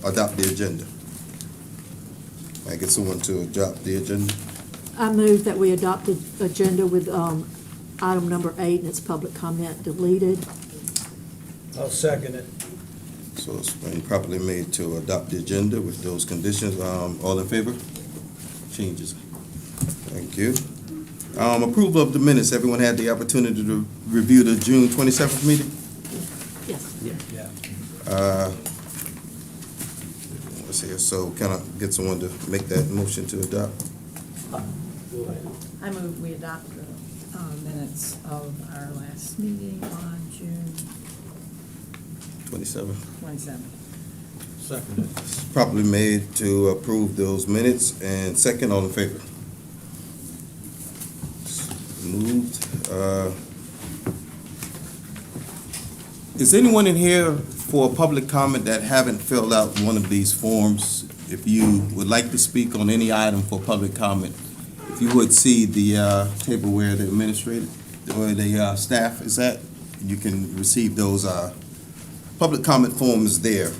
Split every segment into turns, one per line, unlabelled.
adopt the agenda? I get someone to adopt the agenda?
I move that we adopt the agenda with item number 8 and its public comment deleted.
I'll second it.
So it's been properly made to adopt the agenda with those conditions. All in favor? Changes. Thank you. Approval of the minutes. Everyone had the opportunity to review the June 27th meeting?
Yes.
Yeah.
Let's see, so can I get someone to make that motion to adopt?
I move we adopt the minutes of our last meeting on June
27.
27th.
Second it.
It's properly made to approve those minutes, and second, all in favor? Moved. Is anyone in here for a public comment that haven't filled out one of these forms? If you would like to speak on any item for public comment, if you would see the table where the administrator or the staff is at, you can receive those public comment forms there.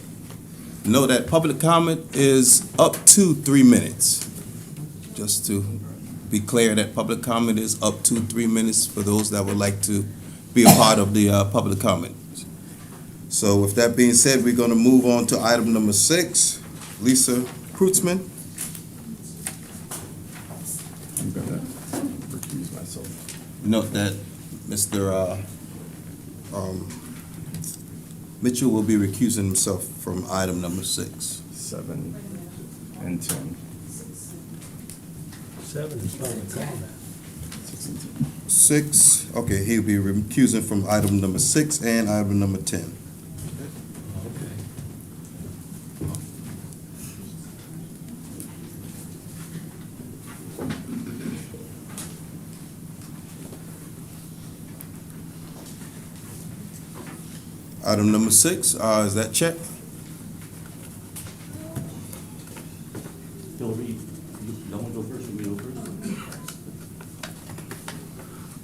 Know that public comment is up to 3 minutes. Just to be clear that public comment is up to 3 minutes for those that would like to be a part of the public comment. So with that being said, we're going to move on to item number 6. Lisa Kreutzmann.
I'm gonna recuse myself.
Note that Mr. Mitchell will be recusing himself from item number 6.
7 and 10.
7 is public comment.
6 and 10.
6, okay, he'll be recusing from item number 6 and item number 10.
Okay.
Item number 6, is that check?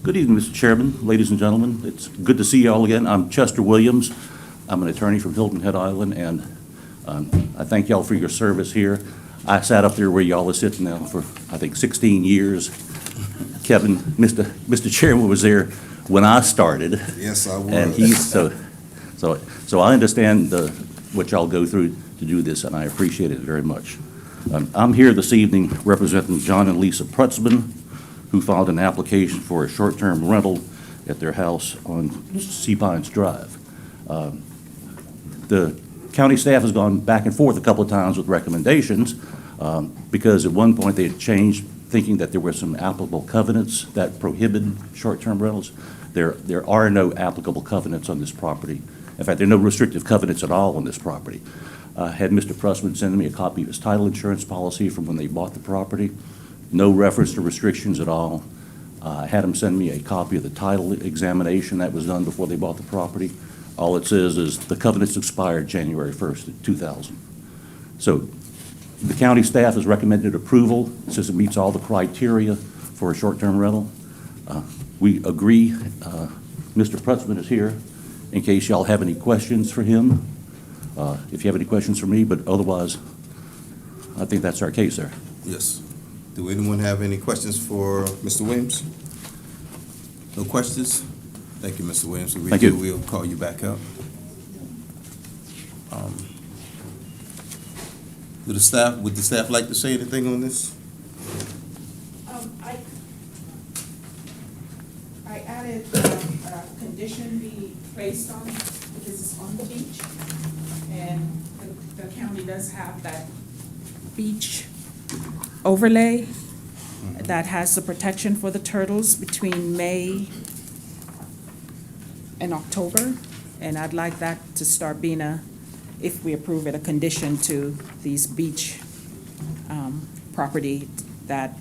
Good evening, Mr. Chairman, ladies and gentlemen. It's good to see you all again. I'm Chester Williams. I'm an attorney from Hilton Head Island, and I thank y'all for your service here. I sat up there where y'all are sitting now for, I think, 16 years. Kevin, Mr. Chairman was there when I started.
Yes, I was.
And so I understand what y'all go through to do this, and I appreciate it very much. I'm here this evening representing John and Lisa Prutzman, who filed an application for a short-term rental at their house on Sea Pines Drive. The county staff has gone back and forth a couple of times with recommendations because at one point they had changed, thinking that there were some applicable covenants that prohibited short-term rentals. There are no applicable covenants on this property. In fact, there are no restrictive covenants at all on this property. Had Mr. Prussman send me a copy of his title insurance policy from when they bought the property. No reference to restrictions at all. I had him send me a copy of the title examination that was done before they bought the property. All it says is the covenants expired January 1st, 2000. So the county staff has recommended approval since it meets all the criteria for a short-term rental. We agree. Mr. Prutzman is here in case y'all have any questions for him. If you have any questions for me, but otherwise, I think that's our case there.
Yes. Do anyone have any questions for Mr. Williams? No questions? Thank you, Mr. Williams. If we
Thank
do,
you.
we'll call you back up. Would the staff like to say anything on this?
I added a condition be placed on, because it's on the beach, and the county does have that beach overlay that has the protection for the turtles between May and October, and I'd like that to start being if we approve it, a condition to these beach property, that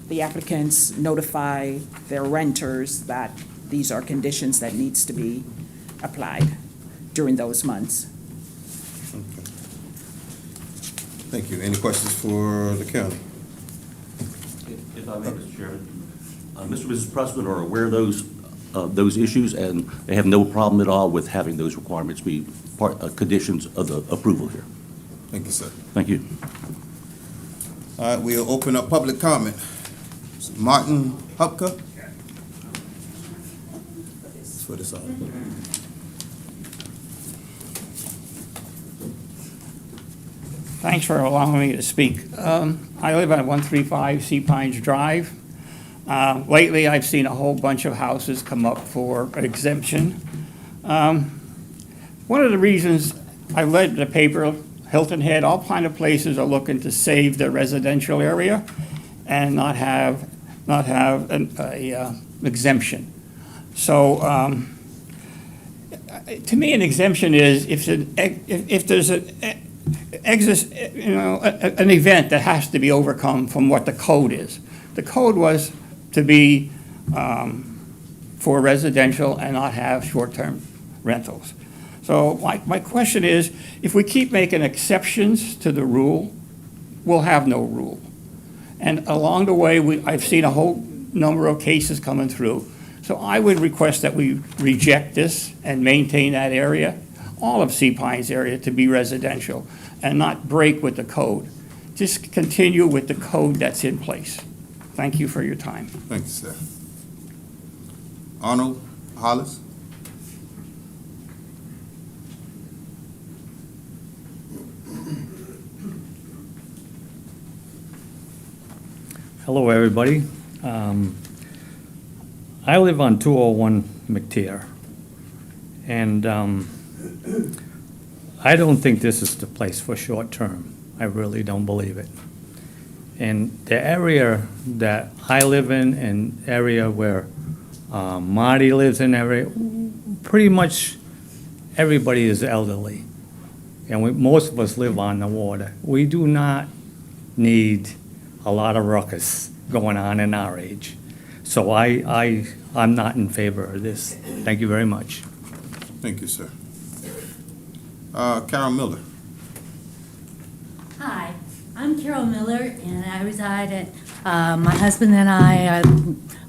the applicants notify their renters that these are conditions that needs to be applied during those months.
Okay. Thank you. Any questions for the county?
If I may, Mr. Chairman, Mr. and Mrs. Pressman are aware of those issues, and they have no problem at all with having those requirements be conditions of the approval here.
Thank you, sir.
Thank you.
All right, we'll open up public comment. Martin Hupka? For this item.
Thanks for allowing me to speak. I live on 135 Sea Pines Drive. Lately, I've seen a whole bunch of houses come up for exemption. One of the reasons I read the paper, Hilton Head, all kind of places are looking to save their residential area and not have a exemption. So to me, an exemption is if there's an event that has to be overcome from what the code is. The code was to be for residential and not have short-term rentals. So my question is, if we keep making exceptions to the rule, we'll have no rule. And along the way, I've seen a whole number of cases coming through. So I would request that we reject this and maintain that area, all of Sea Pines area, to be residential and not break with the code. Just continue with the code that's in place. Thank you for your time.
Thank you, sir. Arnold Hollis?
Hello, everybody. I live on 201 McTier, and I don't think this is the place for short-term. I really don't believe it. And the area that I live in and area where Marty lives in, pretty much everybody is elderly. And most of us live on the water. We do not need a lot of ruckus going on in our age. So I'm not in favor of this. Thank you very much.
Thank you, sir. Carol Miller?
Hi, I'm Carol Miller, and I reside at, my husband and I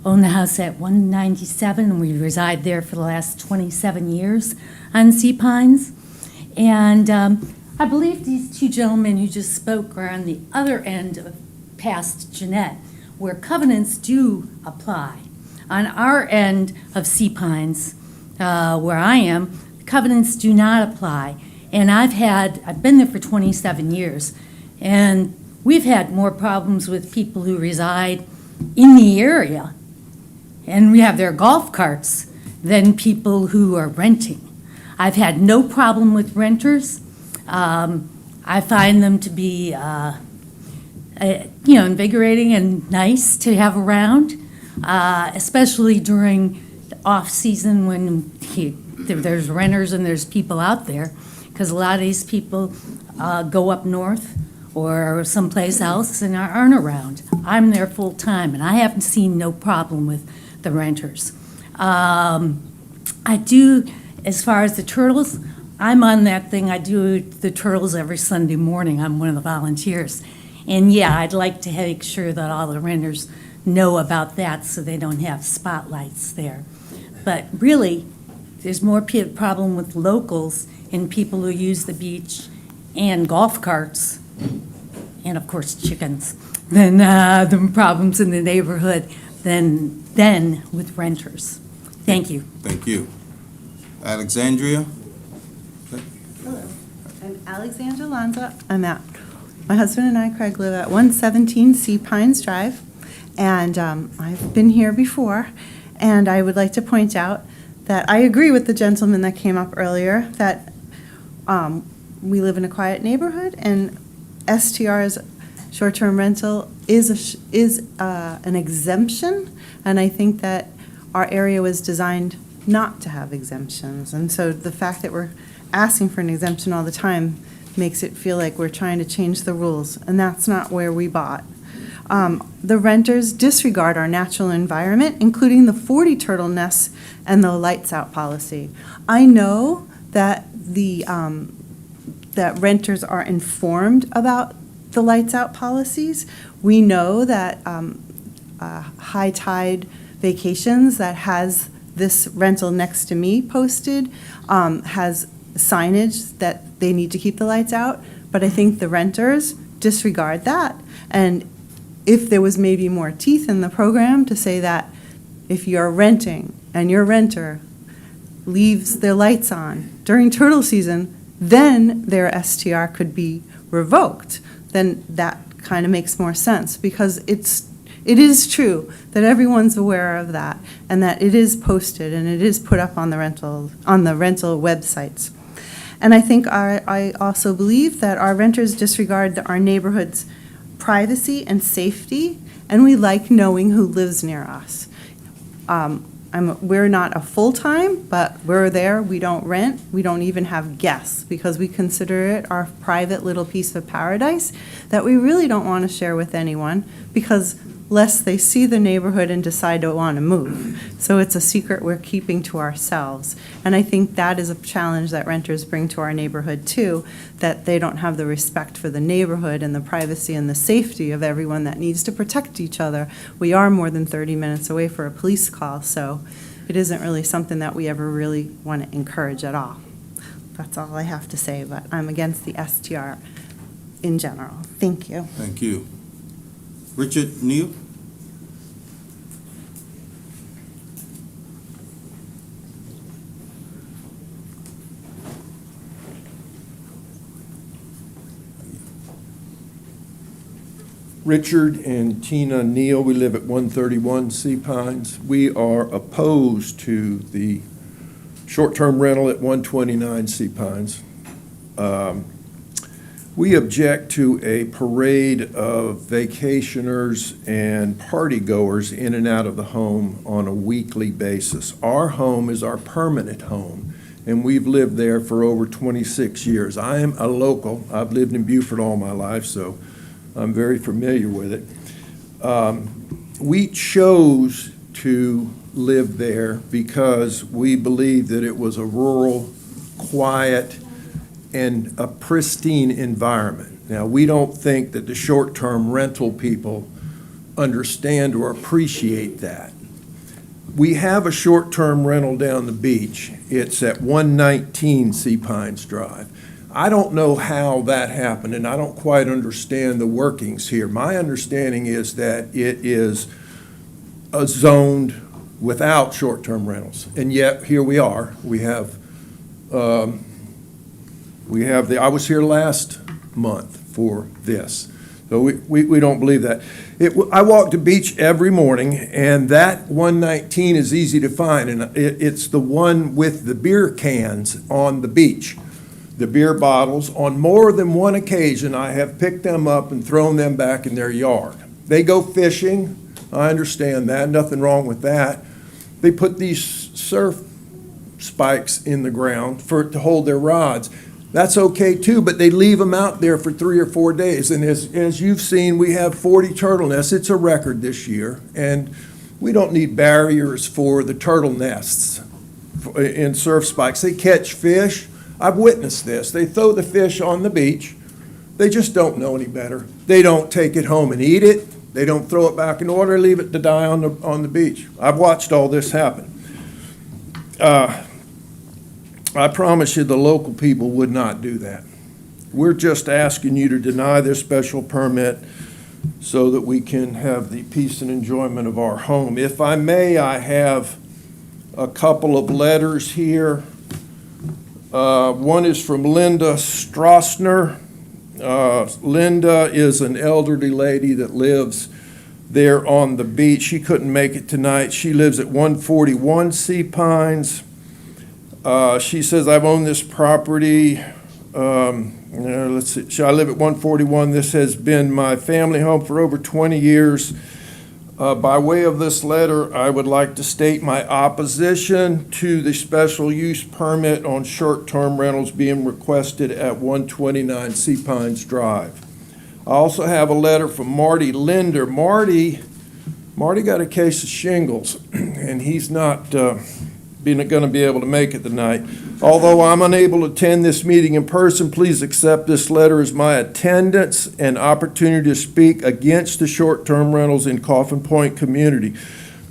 own the house at 197, and we reside there for the last 27 years on Sea Pines. And I believe these two gentlemen who just spoke are on the other end of past Jeanette, where covenants do apply. On our end of Sea Pines, where I am, covenants do not apply. And I've been there for 27 years, and we've had more problems with people who reside in the area, and we have their golf carts, than people who are renting. I've had no problem with renters. I find them to be, invigorating and nice to have around, especially during the off-season when there's renters and there's people out there, because a lot of these people go up north or someplace else and aren't around. I'm there full-time, and I haven't seen no problem with the renters. I do, as far as the turtles, I'm on that thing. I do the turtles every Sunday morning. I'm one of the volunteers. And yeah, I'd like to make sure that all the renters know about that so they don't have spotlights there. But really, there's more problem with locals and people who use the beach and golf carts, and of course chickens, than the problems in the neighborhood than with renters. Thank you.
Thank you. Alexandria?
I'm Alexandra Lanza. My husband and I, Craig, live at 117 Sea Pines Drive, and I've been here before, and I would like to point out that I agree with the gentleman that came up earlier, that we live in a quiet neighborhood, and STR's short-term rental is an exemption, and I think that our area was designed not to have exemptions, and so the fact that we're asking for an exemption all the time makes it feel like we're trying to change the rules, and that's not where we bought. The renters disregard our natural environment, including the 40 turtle nests and the lights out policy. I know that that renters are informed about the lights out policies. We know that high tide vacations that has this rental next to me posted has signage that they need to keep the lights out, but I think the renters disregard that. And if there was maybe more teeth in the program to say that if you're renting and your renter leaves their lights on during turtle season, then their STR could be revoked, then that kind of makes more sense, because it is true that everyone's aware of that, and that it is posted and it is put up on the rental websites. And I think I also believe that our renters disregard our neighborhood's privacy and safety, and we like knowing who lives near us. We're not a full-time, but we're there, we don't rent, we don't even have guests, because we consider it our private little piece of paradise that we really don't want to share with anyone, because lest they see the neighborhood and decide to want to move. So it's a secret we're keeping to ourselves. And I think that is a challenge that renters bring to our neighborhood too, that they don't have the respect for the neighborhood and the privacy and the safety of everyone that needs to protect each other. We are more than 30 minutes away for a police call, so it isn't really something that we ever really want to encourage at all. That's all I have to say, but I'm against the STR in general. Thank you.
Thank you. Richard Neal?
Richard and Tina Neal, we live at 131 Sea Pines. We are opposed to the short-term rental at 129 Sea Pines. We object to a parade of vacationers and party-goers in and out of the home on a weekly basis. Our home is our permanent home, and we've lived there for over 26 years. I am a local. I've lived in Beaufort all my life, so I'm very familiar with it. We chose to live there because we believed that it was a rural, quiet, and a pristine environment. Now, we don't think that the short-term rental people understand or appreciate that. We have a short-term rental down the beach. It's at 119 Sea Pines Drive. I don't know how that happened, and I don't quite understand the workings here. My understanding is that it is zoned without short-term rentals, and yet here we are. I was here last month for this, so we don't believe that. I walk the beach every morning, and that 119 is easy to find, and it's the one with the beer cans on the beach. The beer bottles, on more than one occasion, I have picked them up and thrown them back in their yard. They go fishing, I understand that, nothing wrong with that. They put these surf spikes in the ground to hold their rods. That's okay too, but they leave them out there for 3 or 4 days. And as you've seen, we have 40 turtle nests. It's a record this year. And we don't need barriers for the turtle nests in surf spikes. They catch fish. I've witnessed this. They throw the fish on the beach. They just don't know any better. They don't take it home and eat it. They don't throw it back in water, leave it to die on the beach. I've watched all this happen. I promise you the local people would not do that. We're just asking you to deny this special permit so that we can have the peace and enjoyment of our home. If I may, I have a couple of letters here. One is from Linda Strassner. Linda is an elderly lady that lives there on the beach. She couldn't make it tonight. She lives at 141 Sea Pines. She says, I've owned this property. Let's see. I live at 141. This has been my family home for over 20 years. By way of this letter, I would like to state my opposition to the special use permit on short-term rentals being requested at 129 Sea Pines Drive. I also have a letter from Marty Linder. Marty got a case of shingles, and he's not going to be able to make it tonight. Although I'm unable to attend this meeting in person, please accept this letter as my attendance and opportunity to speak against the short-term rentals in Coffin Point community.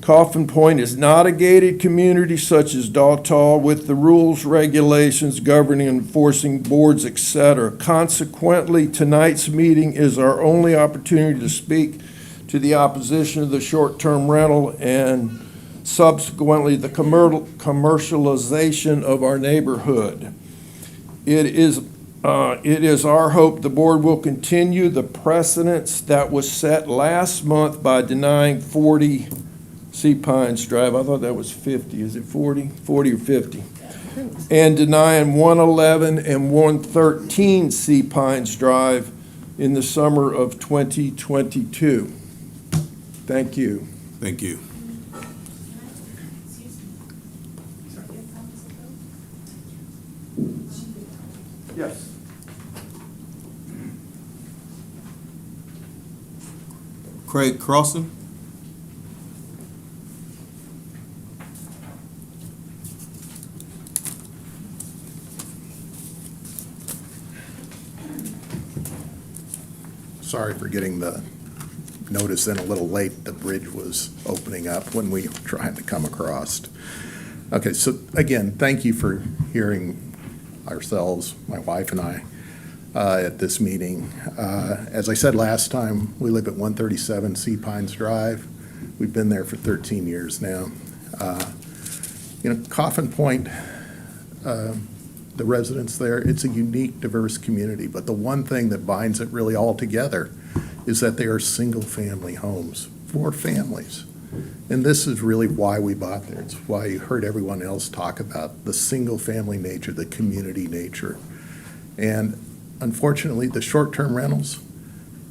Coffin Point is not a gated community such as Dawtall with the rules, regulations governing and enforcing boards, etc. Consequently, tonight's meeting is our only opportunity to speak to the opposition of the short-term rental and subsequently the commercialization of our neighborhood. It is our hope the board will continue the precedence that was set last month by denying 40 Sea Pines Drive. I thought that was 50. Is it 40? 40 or 50? And denying 111 and 113 Sea Pines Drive in the summer of 2022. Thank you.
Thank you.
Yes.
Craig Crossan?
Sorry for getting the notice in a little late. The bridge was opening up when we were trying to come across. Okay, so again, thank you for hearing ourselves, my wife and I, at this meeting. As I said last time, we live at 137 Sea Pines Drive. We've been there for 13 years now. Coffin Point, the residents there, it's a unique, diverse community, but the one thing that binds it really all together is that they are single-family homes for families. And this is really why we bought there. It's why you heard everyone else talk about the single-family nature, the community nature. And unfortunately, the short-term rentals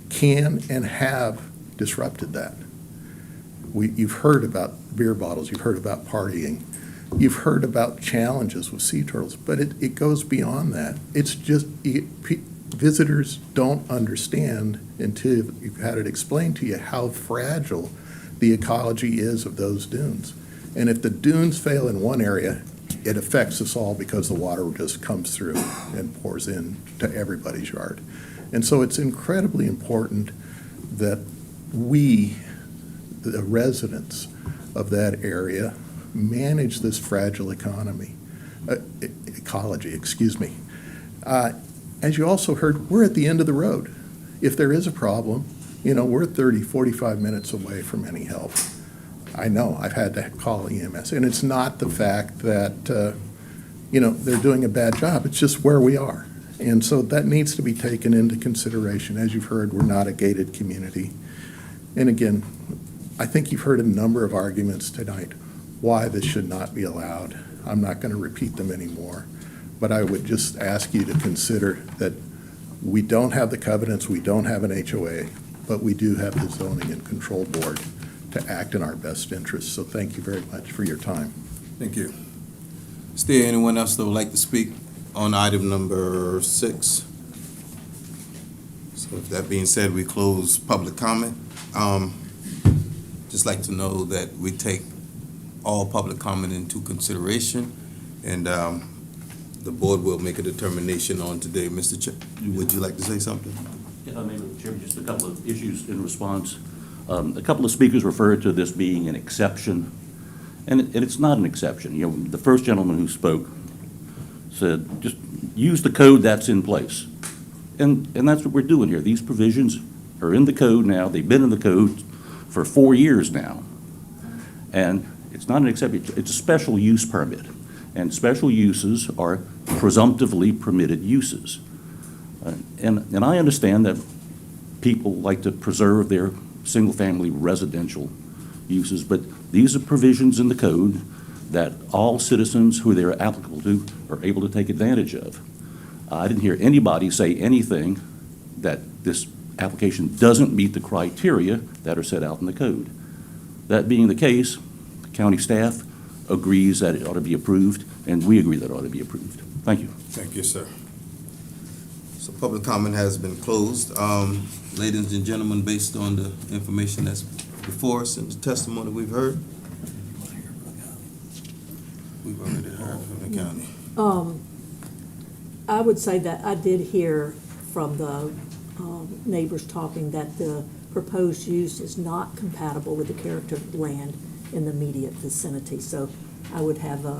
can and have disrupted that. You've heard about beer bottles, you've heard about partying, you've heard about challenges with sea turtles, but it goes beyond that. It's just, visitors don't understand until you've had it explained to you how fragile the ecology is of those dunes. And if the dunes fail in one area, it affects us all because the water just comes through and pours in to everybody's yard. And so it's incredibly important that we, the residents of that area, manage this fragile ecology, excuse me. As you also heard, we're at the end of the road. If there is a problem, we're 30, 45 minutes away from any help. I know, I've had to call EMS, and it's not the fact that, they're doing a bad job, it's just where we are. And so that needs to be taken into consideration. As you've heard, we're not a gated community. And again, I think you've heard a number of arguments tonight why this should not be allowed. I'm not going to repeat them anymore, but I would just ask you to consider that we don't have the covenants, we don't have an HOA, but we do have the zoning and control board to act in our best interest. So thank you very much for your time.
Thank you. Is there anyone else that would like to speak on item number 6? So with that being said, we close public comment. Just like to know that we take all public comment into consideration, and the board will make a determination on today. Mr. Chair, would you like to say something?
If I may, Mr. Chairman, just a couple of issues in response. A couple of speakers referred to this being an exception, and it's not an exception. The first gentleman who spoke said, just use the code that's in place. And that's what we're doing here. These provisions are in the code now. They've been in the code for 4 years now. And it's not an exception, it's a special use permit. And special uses are presumptively permitted uses. And I understand that people like to preserve their single-family residential uses, but these are provisions in the code that all citizens who they're applicable to are able to take advantage of. I didn't hear anybody say anything that this application doesn't meet the criteria that are set out in the code. That being the case, the county staff agrees that it ought to be approved, and we agree that it ought to be approved. Thank you.
Thank you, sir. So public comment has been closed. Ladies and gentlemen, based on the information that's before us and the testimony we've heard, we've already heard from the county.
I would say that I did hear from the neighbors talking that the proposed use is not compatible with the character of the land in the immediate vicinity. So I would have a,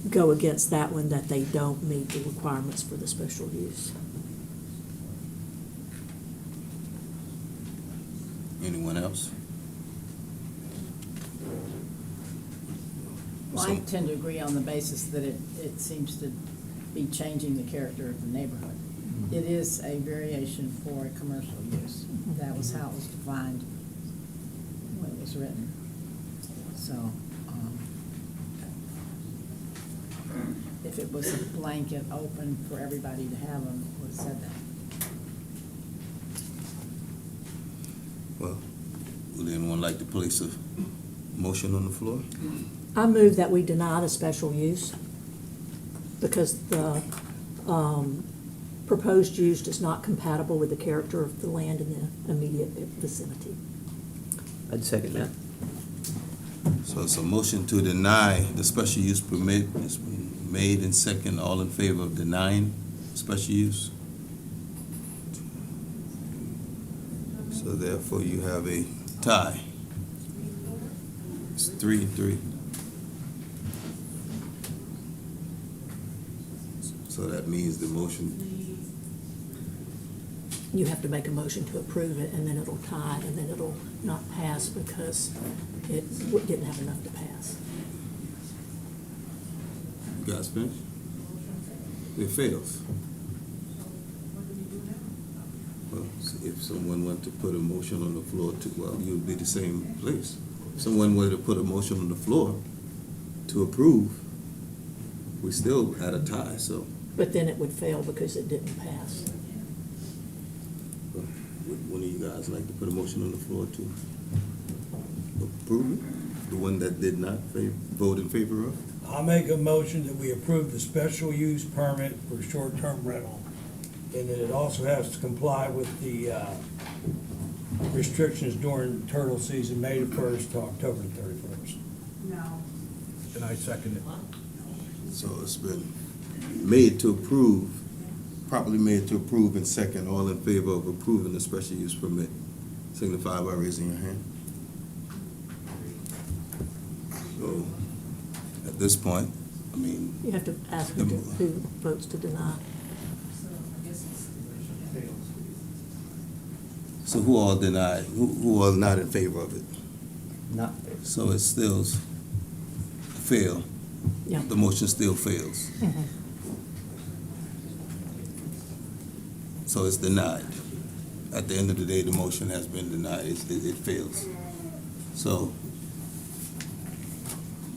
go against that one, that they don't meet the requirements for the special use.
Anyone else?
Well, I tend to agree on the basis that it seems to be changing the character of the neighborhood. It is a variation for a commercial use. That was how it was defined when it was written. So, if it was a blanket open for everybody to have them, it would have said that.
Well, would anyone like to place a motion on the floor?
I move that we deny the special use because the proposed use is not compatible with the character of the land in the immediate vicinity.
I'd second that.
So it's a motion to deny the special use permit. It's been made and second. All in favor of denying special use? So therefore, you have a tie. It's 3-3. So that means the motion,
You have to make a motion to approve it, and then it'll tie, and then it'll not pass because it didn't have enough to pass.
you guys finished? It fails. Well, if someone wanted to put a motion on the floor to, well, you'd be the same place. If someone wanted to put a motion on the floor to approve, we still had a tie, so.
But then it would fail because it didn't pass.
Would one of you guys like to put a motion on the floor to approve it? The one that did not vote in favor of?
I'll make a motion that we approve the special use permit for short-term rental, and that it also has to comply with the restrictions during turtle season, May the 1st to October the 31st.
No.
And I second it.
So it's been made to approve, properly made to approve and second. All in favor of approving the special use permit, signify by raising your hand. So at this point, I mean,
You have to ask who votes to deny.
so who all denied, who are not in favor of it?
Not
So it still fail.
Yeah.
The motion still fails. So it's denied. At the end of the day, the motion has been denied. It fails. So,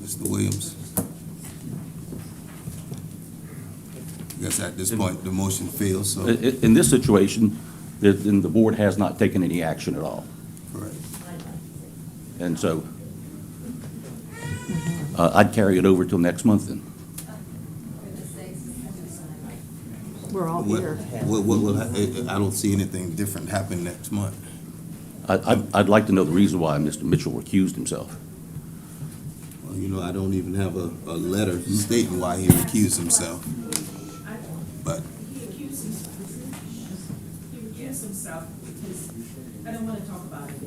Mr. Williams, I guess at this point, the motion fails, so.
In this situation, then the board has not taken any action at all.
Correct.
And so I'd carry it over till next month then.
We're all
What-
here.
I don't see anything different happen next month.
I'd like to know the reason why Mr. Mitchell recused himself.
Well, you know, I don't even have a letter stating why he recused himself. But,
He accused himself. He recused himself because, I don't want to talk about it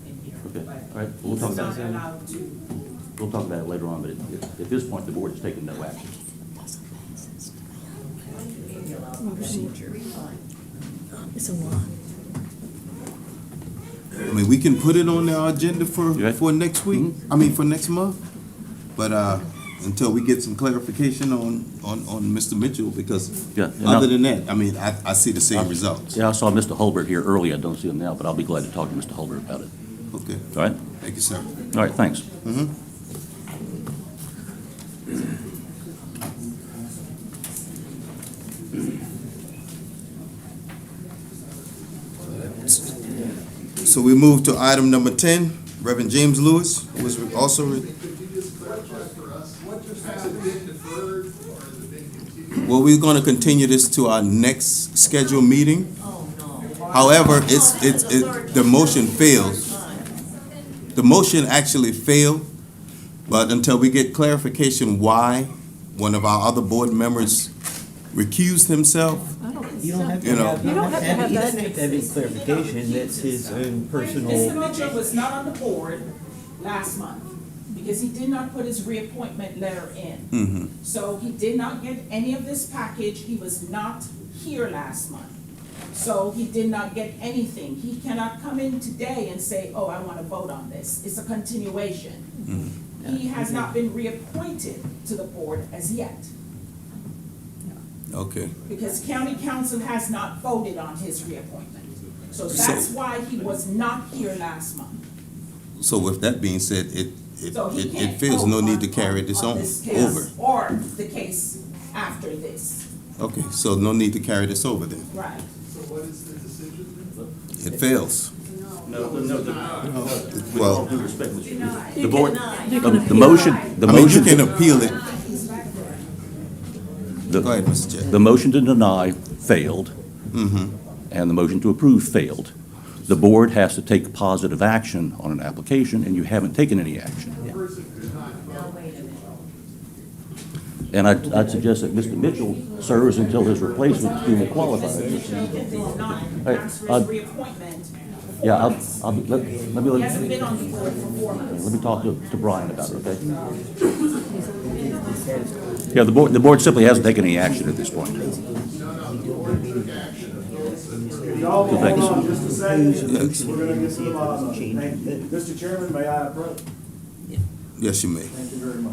in here.
Okay,
but
all right, we'll talk about
He's not allowed to.
We'll talk about it later on, but at this point, the board has taken no action.
It's a lot.
I mean, we can put it on our agenda for next week, I mean, for next month. But, until we get some clarification on Mr. Mitchell, because
Yeah, and
other
I'll-
than that, I mean, I see the same results.
Yeah, I saw Mr. Hulbert here earlier. I don't see him now, but I'll be glad to talk to Mr. Hulbert about it.
Okay,
All right?
thank you, sir.
All right, thanks.
So we move to item number 10, Reverend James Lewis, who was also. Well, we're going to continue this to our next scheduled meeting. However, the motion fails. The motion actually failed, but until we get clarification why one of our other board members recused himself,
I don't think
You don't have
You
to
know.
have,
You don't have to have
he
that.
doesn't have to have any clarification, that's his own
Mr.
personal.
Mitchell was not on the board last month because he did not put his reappointment letter in. So he did not get any of this package. He was not here last month. So he did not get anything. He cannot come in today and say, oh, I want to vote on this. It's a continuation. He has not been reappointed to the board as yet
Okay.
because county council has not voted on his reappointment. So that's why he was not here last month.
So with that being said, it
So he can't
feels
vote
no need
on-
to carry this on
this case
over.
or the case after this.
Okay, so no need to carry this over then.
Right.
It fails.
No,
Well,
due respect, Mr.
You
The board,
cannot.
the motion, the
I mean, you
motion,
can appeal it.
the-
Go ahead, Mr. Chair.
the motion to deny failed, and the motion to approve failed. The board has to take positive action on an application, and you haven't taken any action. And I'd suggest that Mr. Mitchell serves until his replacement is duly qualified.
Did not
Hey,
ask for his reappointment.
Yeah, let
He hasn't been on the board for 4 months.
let me talk to Brian about it, okay? Yeah, the board simply hasn't taken any action at this point.
Y'all will
Thanks.
hold on just a second.
Yes.
We're gonna get to the bottom of it. Thank you. Mr. Chairman, may I approach?
Yes, you may.
Thank you very much.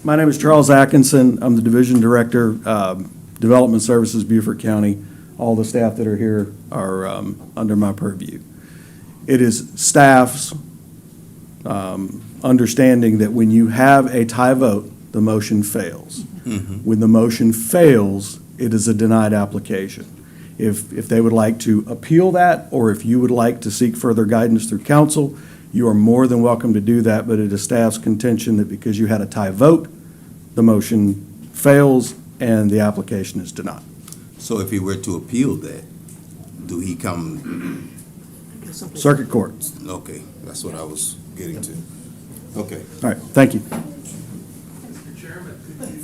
My name is Charles Atkinson. I'm the Division Director, Development Services, Beaufort County. All the staff that are here are under my purview. It is staff's understanding that when you have a tie vote, the motion fails. When the motion fails, it is a denied application. If they would like to appeal that, or if you would like to seek further guidance through council, you are more than welcome to do that, but it is staff's contention that because you had a tie vote, the motion fails and the application is denied.
So if he were to appeal that, do he come,
Circuit Court.
okay, that's what I was getting to. Okay,
All right, thank you.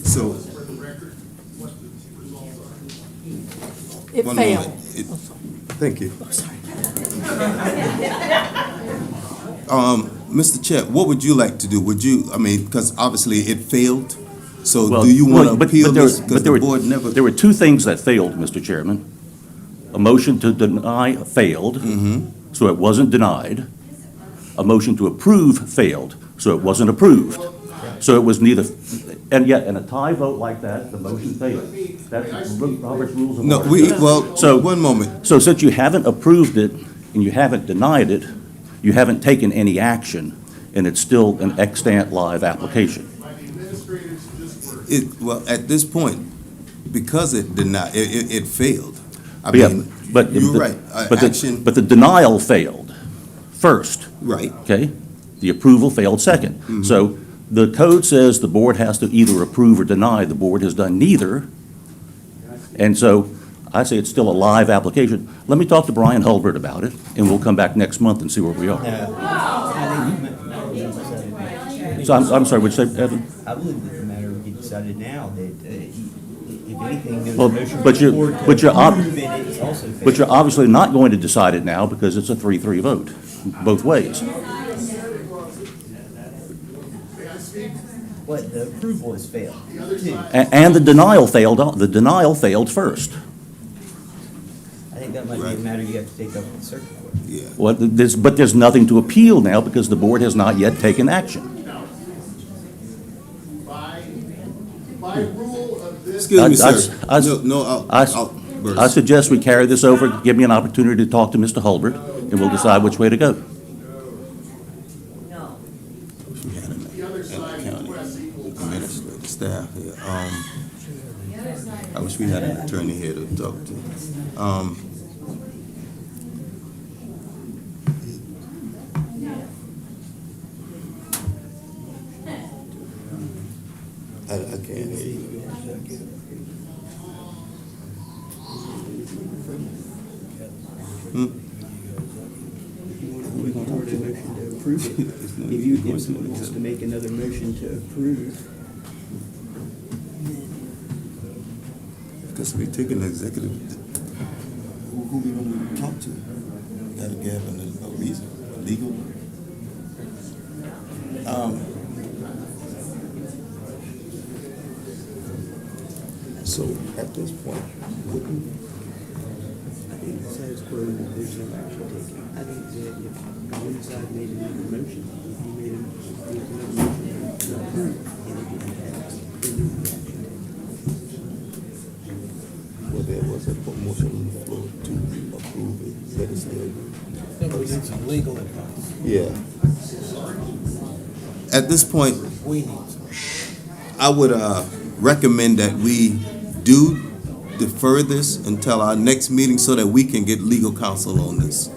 so,
It
one
failed.
moment. Thank you. Mr. Chair, what would you like to do? Would you, I mean, because obviously it failed, so
Well,
do you want to
but
appeal
there-
this?
but
Because
there
the
were-
board never.
There were two things that failed, Mr. Chairman. A motion to deny failed, so it wasn't denied. A motion to approve failed, so it wasn't approved. So it was neither, and yet, in a tie vote like that, the motion failed. That's Robert's Rules of
No,
Order.
so, one moment.
So since you haven't approved it and you haven't denied it, you haven't taken any action, and it's still an extant live application.
Well, at this point, because it denied, it failed. I
Yeah,
mean,
but
you're
the-
right. Action,
But the denial failed first.
right.
Okay? The approval failed second. So the code says the board has to either approve or deny. The board has done neither. And so I say it's still a live application. Let me talk to Brian Hulbert about it, and we'll come back next month and see where we are. So I'm sorry, would you say, Evan?
I believe that the matter would be decided now, that if anything, there's a
Well,
motion
but
for the
you're-
board
but
to
you're ob-
approve it, it's also failed.
But you're obviously not going to decide it now because it's a 3-3 vote, both ways.
What, the approval has failed, too.
And the denial failed first.
I think that might be a matter you have to take up with the circuit court.
Yeah.
Well, but there's nothing to appeal now because the board has not yet taken action.
By rule of this.
Excuse me,
I-
sir.
I-
No,
I suggest we carry this over, give me an opportunity to talk to Mr. Hulbert, and we'll decide which way to go.
Administrative staff here. I wish we had an attorney here to talk to. I can't hear you.
If you, if someone wants to make another motion to approve,
guess we take an executive. Who we gonna talk to? Gotta give a reason, legal. So at this point, wouldn't
I think the status quo, there's no action taken. I think that if one side made another motion, if you made another motion to approve, and it didn't pass, then there would be action taken.
well, there was a motion on the floor to approve it, but it's still.
Then we need some legal advice.
Yeah. At this point,
We need some.
I would recommend that we do defer this until our next meeting so that we can get legal counsel on this.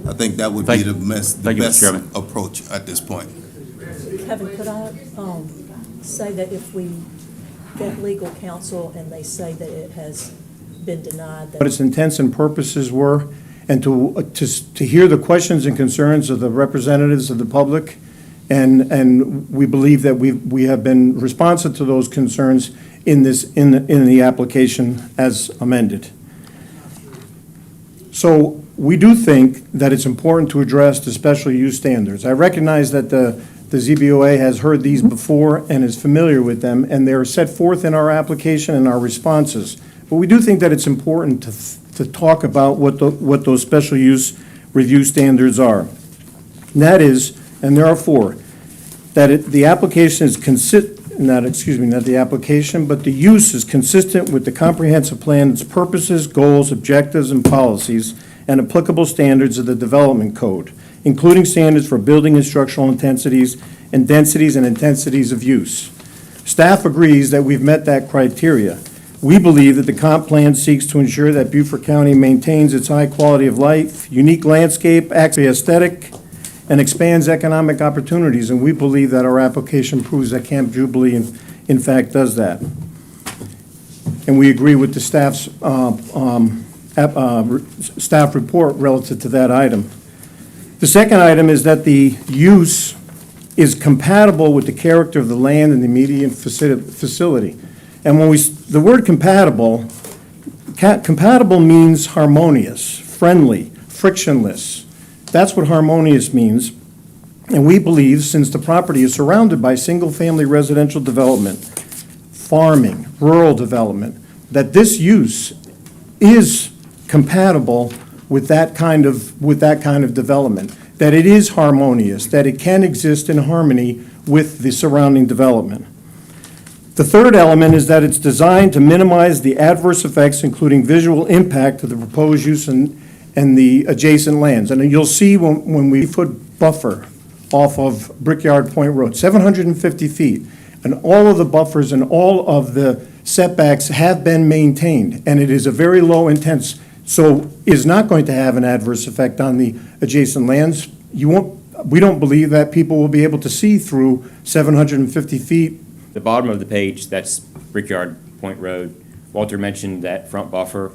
I think that would be
Thank-
the
thank you, Mr.
best
Chairman.
approach at this point.
Kevin, could I say that if we get legal counsel and they say that it has been denied,
What
that
its intents and purposes were, and to hear the questions and concerns of the representatives of the public, and we believe that we have been responsive to those concerns in the application as amended. So we do think that it's important to address the special use standards. I recognize that the ZBOA has heard these before and is familiar with them, and they're set forth in our application and our responses. But we do think that it's important to talk about what those special use review standards are. And that is, and there are four, that the application is not the application, but the use is consistent with the comprehensive plan's purposes, goals, objectives, and policies, and applicable standards of the development code, including standards for building and structural intensities and intensities of use. Staff agrees that we've met that criteria. We believe that the comp plan seeks to ensure that Beaufort County maintains its high quality of life, unique landscape, aesthetic, and expands economic opportunities, and we believe that our application proves that Camp Jubilee in fact does that. And we agree with the staff's staff report relative to that item. The second item is that the use is compatible with the character of the land and the immediate facility. And when the word compatible means harmonious, friendly, frictionless. That's what harmonious means. And we believe, since the property is surrounded by single-family residential development, farming, rural development, that this use is compatible with that kind of development, that it is harmonious, that it can exist in harmony with the surrounding development. The third element is that it's designed to minimize the adverse effects, including visual impact of the proposed use and the adjacent lands. And you'll see when we put buffer off of Brickyard Point Road, 750 feet, and all of the buffers and all of the setbacks have been maintained, and it is a very low intense, so is not going to have an adverse effect on the adjacent lands. We don't believe that people will be able to see through 750 feet.
The bottom of the page, that's Brickyard Point Road. Walter mentioned that front buffer.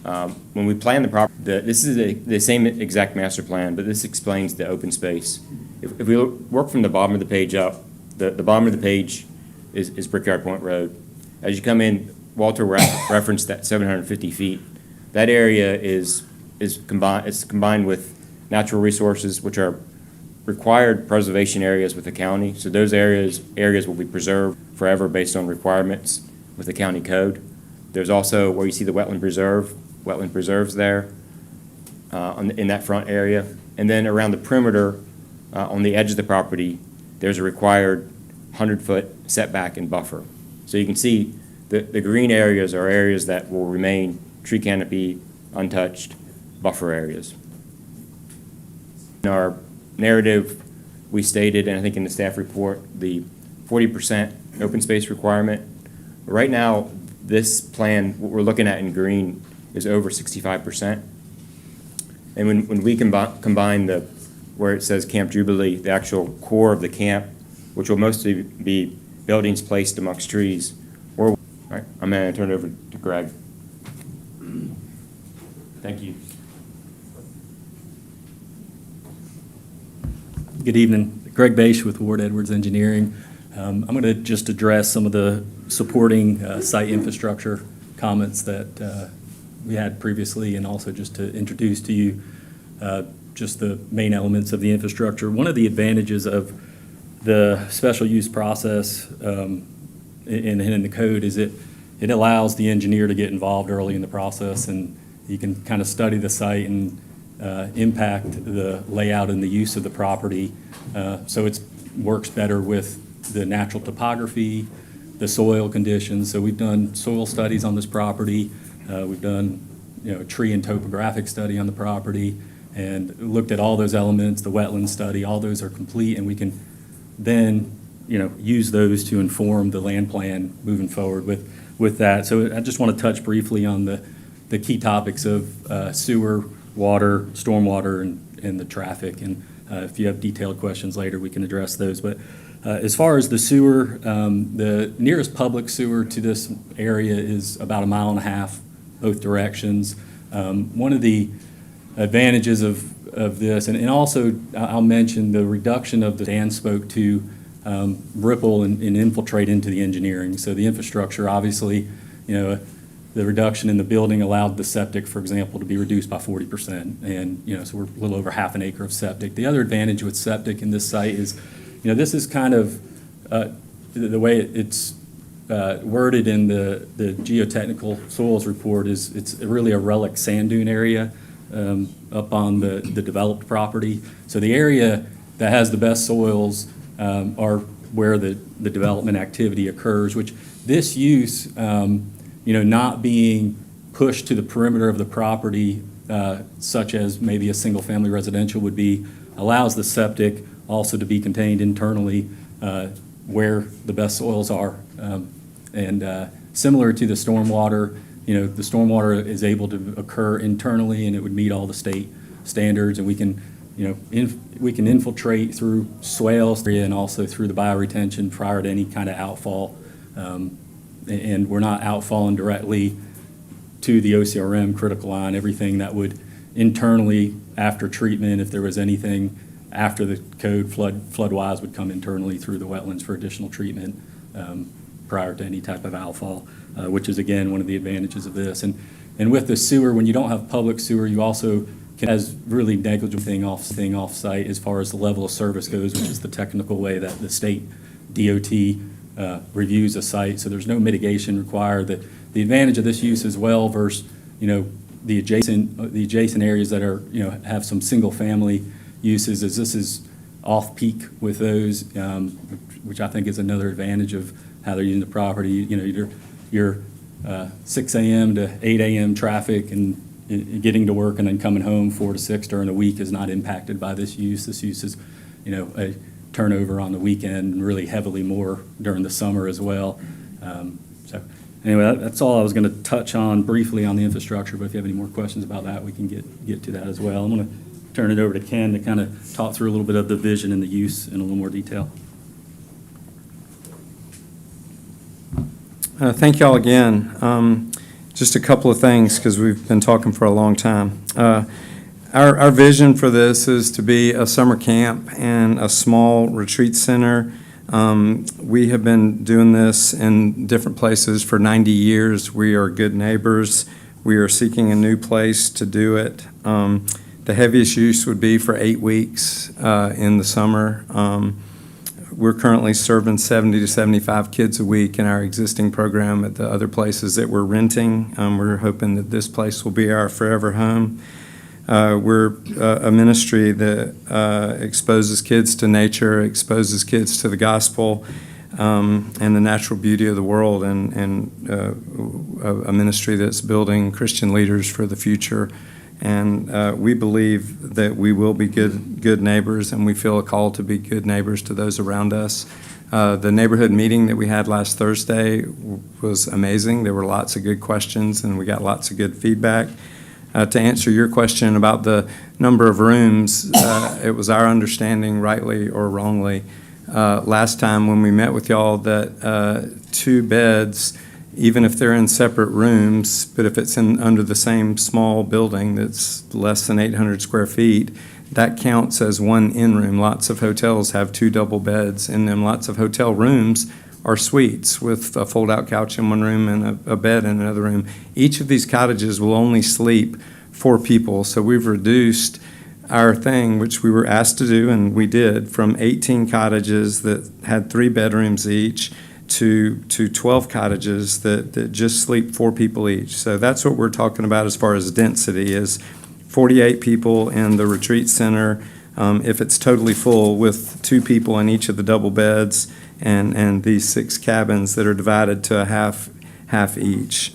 When we plan the property, this is the same exact master plan, but this explains the open space. If we work from the bottom of the page up, the bottom of the page is Brickyard Point Road. As you come in, Walter referenced that 750 feet. That area is combined with natural resources, which are required preservation areas with the county. So those areas will be preserved forever based on requirements with the county code. There's also where you see the wetland preserves there in that front area. And then around the perimeter, on the edge of the property, there's a required 100-foot setback and buffer. So you can see the green areas are areas that will remain tree canopy, untouched buffer areas. In our narrative, we stated, and I think in the staff report, the 40% open space requirement. Right now, this plan, what we're looking at in green, is over 65%. And when we combine where it says Camp Jubilee, the actual core of the camp, which will mostly be buildings placed amongst trees, all right, I'm going to turn it over to Greg. Thank you.
Good evening. Greg Bache with Ward Edwards Engineering. I'm going to just address some of the supporting site infrastructure comments that we had previously, and also just to introduce to you just the main elements of the infrastructure. One of the advantages of the special use process in the code is it allows the engineer to get involved early in the process, and you can kind of study the site and impact the layout and the use of the property. So it works better with the natural topography, the soil conditions. So we've done soil studies on this property. We've done, a tree and topographic study on the property, and looked at all those elements, the wetland study, all those are complete, and we can then, use those to inform the land plan moving forward with that. So I just want to touch briefly on the key topics of sewer, water, stormwater, and the traffic. And if you have detailed questions later, we can address those. But as far as the sewer, the nearest public sewer to this area is about 1.5 miles, both directions. One of the advantages of this, and also I'll mention the reduction of the Dan spoke to ripple and infiltrate into the engineering. So the infrastructure, obviously, the reduction in the building allowed the septic, for example, to be reduced by 40%. And, so we're a little over 1/2 acre of septic. The other advantage with septic in this site is, this is kind of the way it's worded in the geotechnical soils report is it's really a relic sand dune area up on the developed property. So the area that has the best soils are where the development activity occurs, which this use, not being pushed to the perimeter of the property, such as maybe a single-family residential would be, allows the septic also to be contained internally where the best soils are. And similar to the stormwater, the stormwater is able to occur internally, and it would meet all the state standards, and we can, we can infiltrate through swales and also through the bioretention prior to any kind of outfall. And we're not outfalling directly to the OCRM critical line. Everything that would internally, after treatment, if there was anything after the code flood-wise, would come internally through the wetlands for additional treatment prior to any type of outfall, which is, again, one of the advantages of this. And with the sewer, when you don't have public sewer, you also has really negligible thing off-site as far as the level of service goes, which is the technical way that the state DOT reviews a site. So there's no mitigation required. The advantage of this use as well versus, the adjacent areas that are, have some single-family uses is this is off-peak with those, which I think is another advantage of how they're using the property. Your 6 a.m. to 8 a.m. traffic and getting to work and then coming home 4 to 6 during the week is not impacted by this use. This use is, a turnover on the weekend and really heavily more during the summer as well. So anyway, that's all I was going to touch on briefly on the infrastructure, but if you have any more questions about that, we can get to that as well. I'm going to turn it over to Ken to kind of talk through a little bit of the vision and the use in a little more detail.
Thank y'all again. Just a couple of things, because we've been talking for a long time. Our vision for this is to be a summer camp and a small retreat center. We have been doing this in different places for 90 years. We are good neighbors. We are seeking a new place to do it. The heaviest use would be for 8 weeks in the summer. We're currently serving 70 to 75 kids a week in our existing program at the other places that we're renting. We're hoping that this place will be our forever home. We're a ministry that exposes kids to nature, exposes kids to the gospel and the natural beauty of the world, and a ministry that's building Christian leaders for the future. And we believe that we will be good neighbors, and we feel a call to be good neighbors to those around us. The neighborhood meeting that we had last Thursday was amazing. There were lots of good questions, and we got lots of good feedback. To answer your question about the number of rooms, it was our understanding, rightly or wrongly, last time when we met with y'all, that 2 beds, even if they're in separate rooms, but if it's under the same small building that's less than 800 square feet, that counts as 1 in-room. Lots of hotels have 2 double beds in them. Lots of hotel rooms are suites with a fold-out couch in one room and a bed in another room. Each of these cottages will only sleep 4 people, so we've reduced our thing, which we were asked to do, and we did, from 18 cottages that had 3 bedrooms each to 12 cottages that just sleep 4 people each. So that's what we're talking about as far as density, is 48 people in the retreat center, if it's totally full, with 2 people in each of the double beds, and these 6 cabins that are divided to a half each.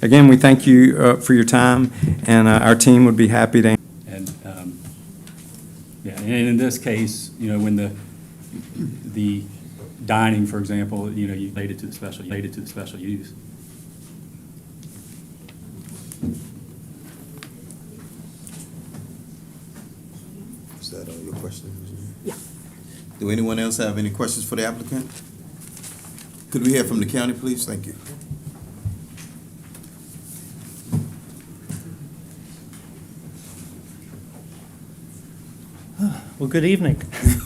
Again, we thank you for your time, and our team would be happy to.
And, yeah, and in this case, you know, when the dining, for example, you know, you related to the special use.
Is that all your questions?
Yeah.
Do anyone else have any questions for the applicant? Could we hear from the county, please? Thank you.
Well, good evening.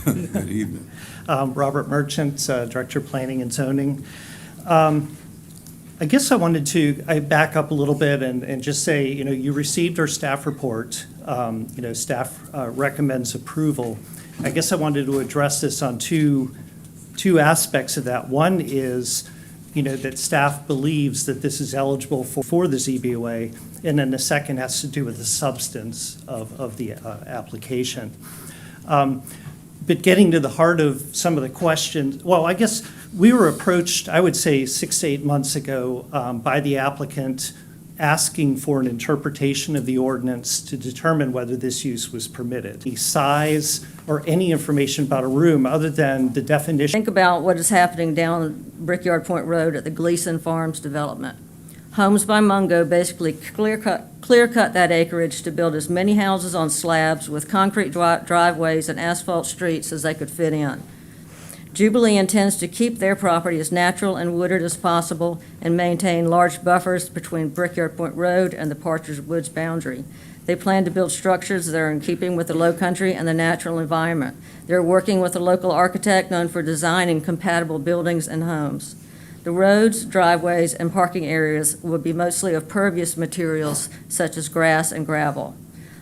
Good evening.
Robert Merchant, Director of Planning and Zoning. I guess I wanted to back up a little bit and just say, you know, you received our staff report. You know, staff recommends approval. I guess I wanted to address this on two aspects of that. One is, you know, that staff believes that this is eligible for the ZBOA, and then the second has to do with the substance of the application. But getting to the heart of some of the questions, well, I guess we were approached, I would say 6 to 8 months ago, by the applicant asking for an interpretation of the ordinance to determine whether this use was permitted. The size or any information about a room other than the definition.
Think about what is happening down Brickyard Point Road at the Gleason Farms development. Homes by Mungo basically clear cut that acreage to build as many houses on slabs with concrete driveways and asphalt streets as they could fit in. Jubilee intends to keep their property as natural and wooded as possible and maintain large buffers between Brickyard Point Road and the Partridge Woods boundary. They plan to build structures that are in keeping with the low country and the natural environment. They're working with a local architect known for designing compatible buildings and homes. The roads, driveways, and parking areas will be mostly of pervious materials such as grass and gravel.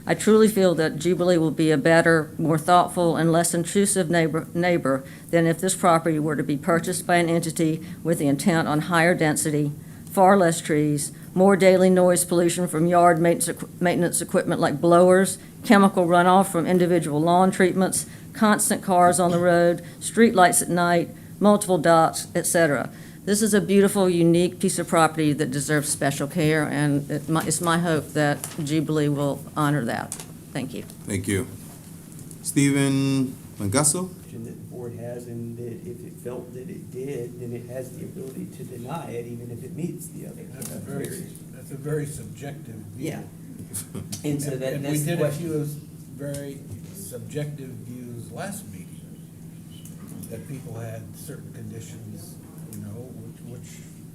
I truly feel that Jubilee will be a better, more thoughtful, and less intrusive neighbor than if this property were to be purchased by an entity with the intent on higher density, far less trees, more daily noise pollution from yard maintenance equipment like blowers, chemical runoff from individual lawn treatments, constant cars on the road, street lights at night, multiple docks, etc. This is a beautiful, unique piece of property that deserves special care, and it's my hope that Jubilee will honor that. Thank you.
Thank you. Stephen Mangasso?
That the board has, and that if it felt that it did, then it has the ability to deny it, even if it meets the other.
That's a very subjective view.
Yeah. And so that,
and
that's
we
the
did a
question.
few very subjective views last meeting, that people had certain conditions, you know, which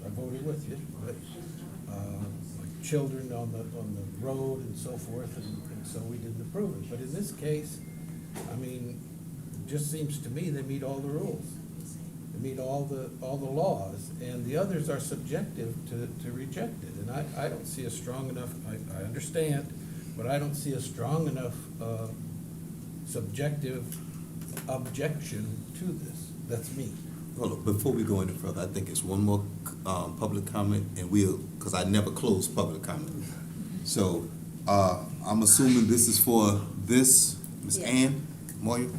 I voted with you, but like children on the road and so forth, and so we didn't approve it. But in this case, I mean, it just seems to me they meet all the rules. They meet all the laws, and the others are subjective to reject it. And I don't see a strong enough, I understand, but I don't see a strong enough subjective objection to this. That's me.
Hold on, before we go any further, I think it's one more public comment, and because I never close public comment. So I'm assuming this is for this, Ms.
Yes.
Ann Moyer?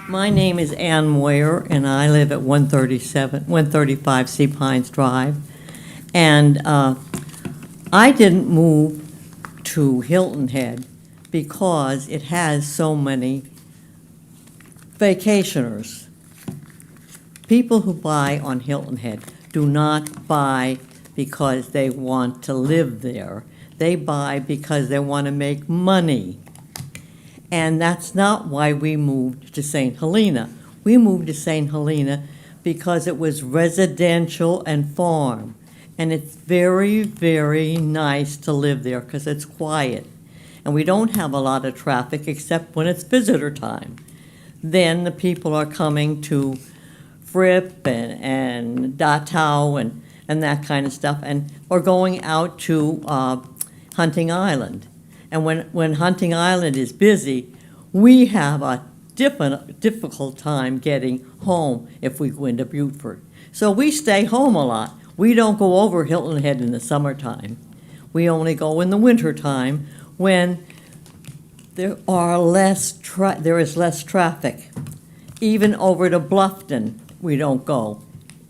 My name is Ann Moyer, and I live at 135 Sea Pines Drive. And I didn't move to Hilton Head because it has so many vacationers. People who buy on Hilton Head do not buy because they want to live there. They buy because they want to make money. And that's not why we moved to St. Helena. We moved to St. Helena because it was residential and farm. And it's very, very nice to live there because it's quiet. And we don't have a lot of traffic except when it's visitor time. then the people are coming to Fripp and Datau and that kind of stuff, or going out to Hunting Island. And when Hunting Island is busy, we have a difficult time getting home if we go into Beaufort. So we stay home a lot. We don't go over Hilton Head in the summertime. We only go in the wintertime when there is less traffic. Even over to Bluffton, we don't go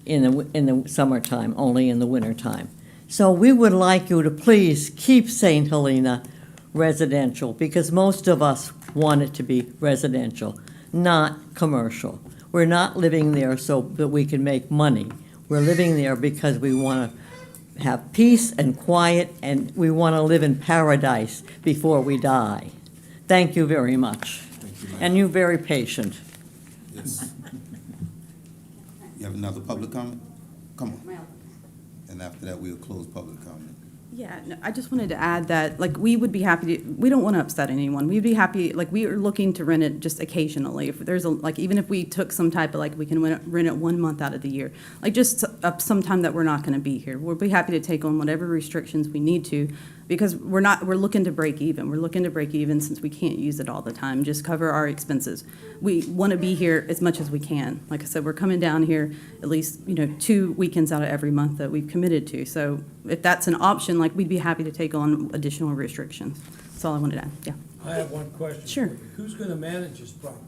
in the summertime, only in the wintertime. So we would like you to please keep St. Helena residential, because most of us want it to be residential, not commercial. We're not living there so that we can make money. We're living there because we want to have peace and quiet, and we want to live in paradise before we die. Thank you very much.
Thank you, ma'am.
And you're very patient.
Yes. You have another public comment? Come on. And after that, we'll close public comment.
Yeah, no, I just wanted to add that, like, we would be happy to, we don't want to upset anyone. We'd be happy, like, we are looking to rent it just occasionally. If there's like, even if we took some type of, like, we can rent it 1 month out of the year. Like, just some time that we're not going to be here. We'll be happy to take on whatever restrictions we need to, because we're looking to break even. We're looking to break even since we can't use it all the time, just cover our expenses. We want to be here as much as we can. Like I said, we're coming down here at least, 2 weekends out of every month that we've committed to. So if that's an option, like, we'd be happy to take on additional restrictions. That's all I wanted to add, yeah.
I have one question.
Sure.
for you. Who's going to manage this property?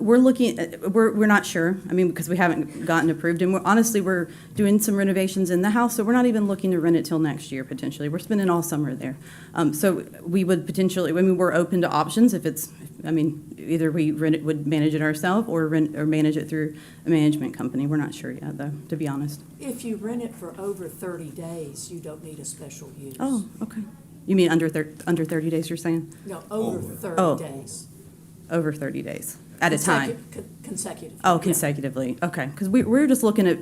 We're looking, we're not sure, because we haven't gotten approved, and we're doing some renovations in the house, so we're not even looking to rent it till next year, potentially. We're spending all summer there. So we would potentially, we're open to options if it's, either we would manage it ourselves or manage it through a management company. We're not sure yet, though, to be honest.
If you rent it for over 30 days, you don't need a special use.
Oh, okay. You mean under 30 days, you're saying?
No, over 30
Oh.
days.
Over 30 days, at a time?
Consecutive.
Oh, consecutively, okay. Because we're just looking at,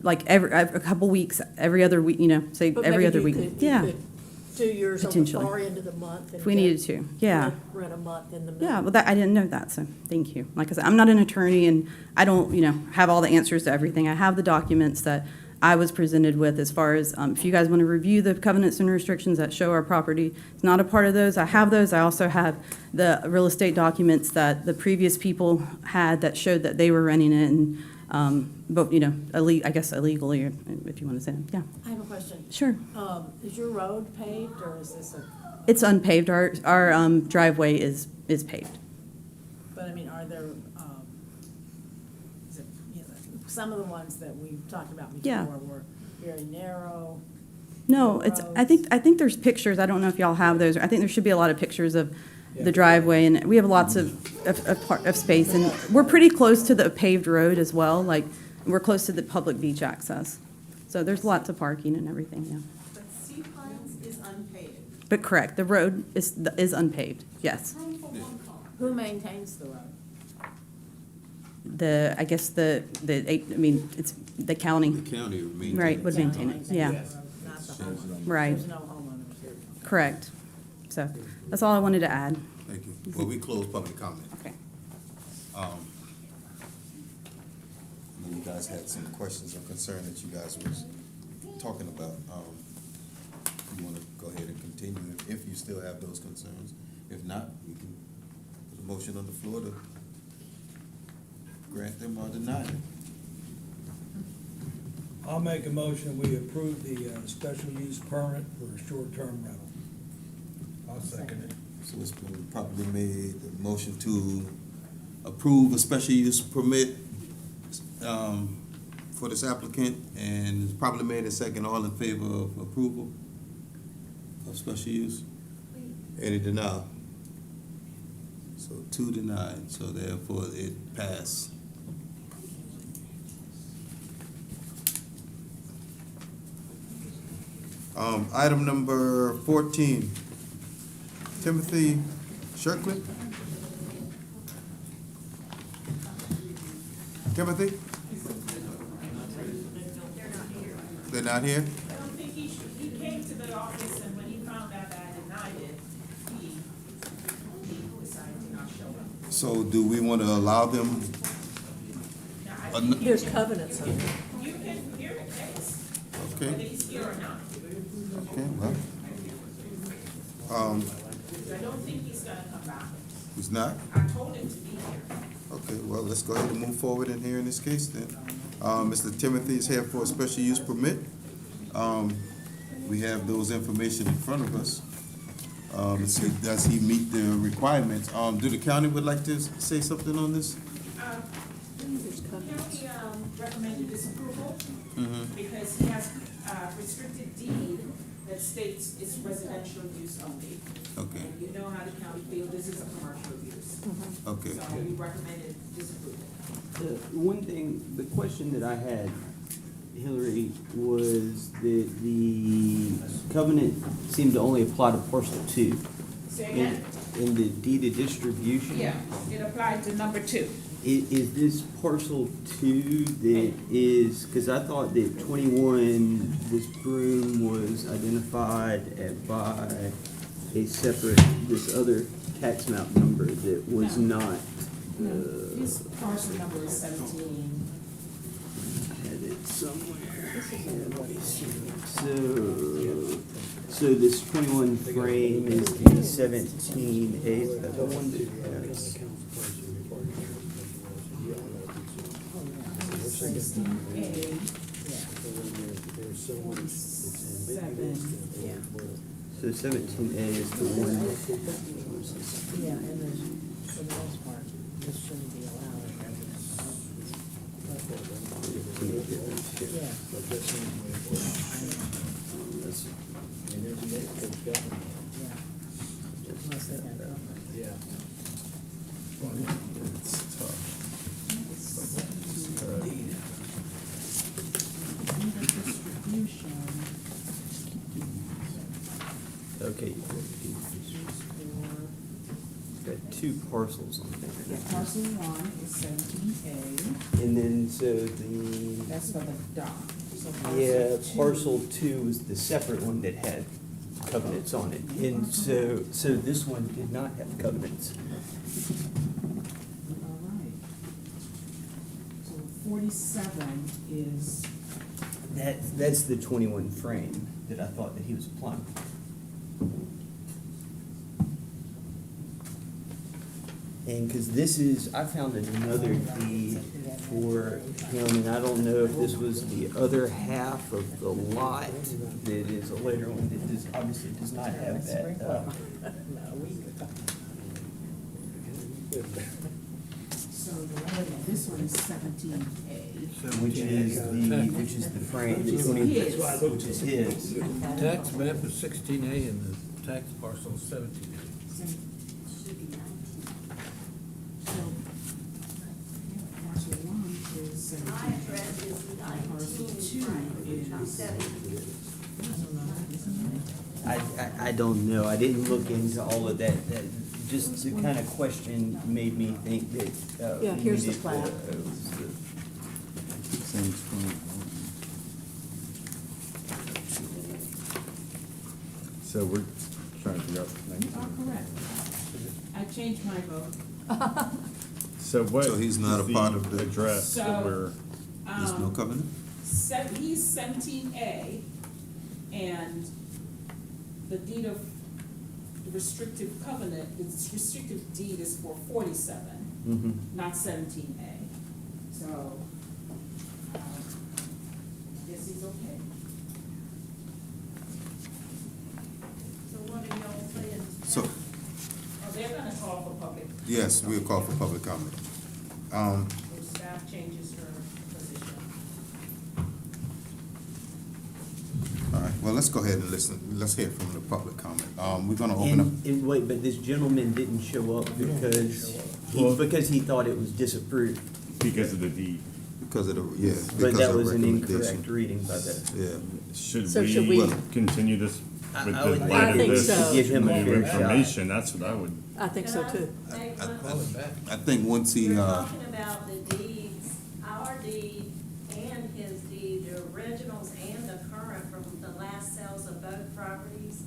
like, a couple weeks, every other week, say
But
every
maybe
other
you
week.
could-
Yeah.
you could do yours on the
Potentially.
far end of the month.
If we needed to, yeah.
Rent a month in the middle.
Yeah, well, I didn't know that, so thank you. Like I said, I'm not an attorney, and I don't, have all the answers to everything. I have the documents that I was presented with as far as, if you guys want to review the covenants and restrictions that show our property. It's not a part of those. I have those. I also have the real estate documents that the previous people had that showed that they were renting it, and, but, I guess illegally, if you want to say, yeah.
I have a question.
Sure.
Is your road paved, or is this a?
It's unpaved. Our driveway is paved.
But are there, is it, some of the ones that we've talked about
Yeah.
before were very narrow?
No, it's, I think there's pictures, I don't know if y'all have those, I think there should be a lot of pictures of the driveway, and we have lots of space, and we're pretty close to the paved road as well, like, we're close to the public beach access. So there's lots of parking and everything, yeah.
But Sea Pines is unpaved.
But correct, the road is unpaved, yes.
Who maintains the road?
I guess it's the county.
The county would maintain
Right,
it.
would maintain it, yeah.
Not the homeowner.
Right.
There's no homeowners here.
Correct. So, that's all I wanted to add.
Thank you. Well, we close public comment.
Okay.
I know you guys had some questions or concern that you guys was talking about. You want to go ahead and continue if you still have those concerns. If not, we can put a motion on the floor to grant them or deny it.
I'll make a motion, we approve the special use permit for a short-term rental. I'll second it.
So it's been properly made, the motion to approve a special use permit for this applicant, and it's probably made a second. All in favor of approval of special use? Any denial? So 2 denied, so therefore it passed. Item number 14, Timothy Shirkley. Timothy? They're not here?
I don't think he came to the office, and when he found out that I denied it, he decided to not show up.
So do we want to allow them?
There's covenants on it.
You can hear the case,
Okay,
whether he's here or not.
okay, well.
I don't think he's gonna come back.
He's not?
I told him to be here.
Okay, well, let's go ahead and move forward in here in this case then. Mr. Timothy is here for a special use permit. We have those information in front of us. Let's see, does he meet the requirements? Do the county would like to say something on this?
County recommended disapproval
Mm-hmm.
because he has restricted deed that states it's residential use only.
Okay,
And you know how the county feels, this is a commercial use.
okay.
So we recommended disapproval.
One thing, the question that I had, Hillary, was that the covenant seemed to only apply to parcel 2.
Say again?
In the deed of distribution?
Yeah, it applied to number 2.
Is this parcel 2 that is, because I thought that 21, this broom was identified by a separate, this other tax map number that was not.
His parcel number is 17.
Had it somewhere. Let me see. So this 21 frame is the 17A, is that the one that has?
16A, yeah. 47, yeah.
So 17A is the one.
Yeah, and then, for the most part, this shouldn't be allowed in residential. Unless they have covenant.
Okay. Got 2 parcels on there.
Yeah, parcel 1 is 17A,
And then, so the,
that's for the dock. So parcel
yeah,
2
parcel 2 was the separate one that had covenants on it. And so this one did not have covenants.
All right. So 47 is,
That's the 21 frame that I thought that he was applying. And because this is, I found another deed for him, and I don't know if this was the other half of the lot that is a later one that does, obviously does not have that.
so the one, this one is 17A.
Which is the frame, the 20, which is his.
Tax map is 16A and the tax parcel is 17A.
So parcel 1 is 17A. Parcel 2 is,
I don't know, I didn't look into all of that, just the kind of question made me think that.
Yeah,
we
here's the
needed
plat.
So we're trying to figure out.
you are correct. I changed my vote.
So what?
So he's not
is
a part
the
of the-
address
So,
that we're,
There's no covenant?
He's 17A, and the deed of the restrictive covenant, the restrictive deed is for 47, not 17A. So, I guess he's okay. So what are y'all saying?
So,
Oh, they're gonna call for public.
yes, we'll call for public comment.
If staff changes her position.
All right, well, let's go ahead and listen, let's hear from the public comment. We're gonna open up.
And wait, but this gentleman didn't show up because he thought it was disapproved.
because of the deed.
Because of the, yeah.
But
because
that
of
was an
recommendation.
incorrect reading by that.
Yeah.
Should
So should we-
we continue this with
I
the
would
light
I
of
think
this
so.
Give him a
new
fair shot.
information? That's what I would.
I think so too.
I think once he,
We're talking about the deeds, our deed and his deed, the originals and the current from the last sales of both properties.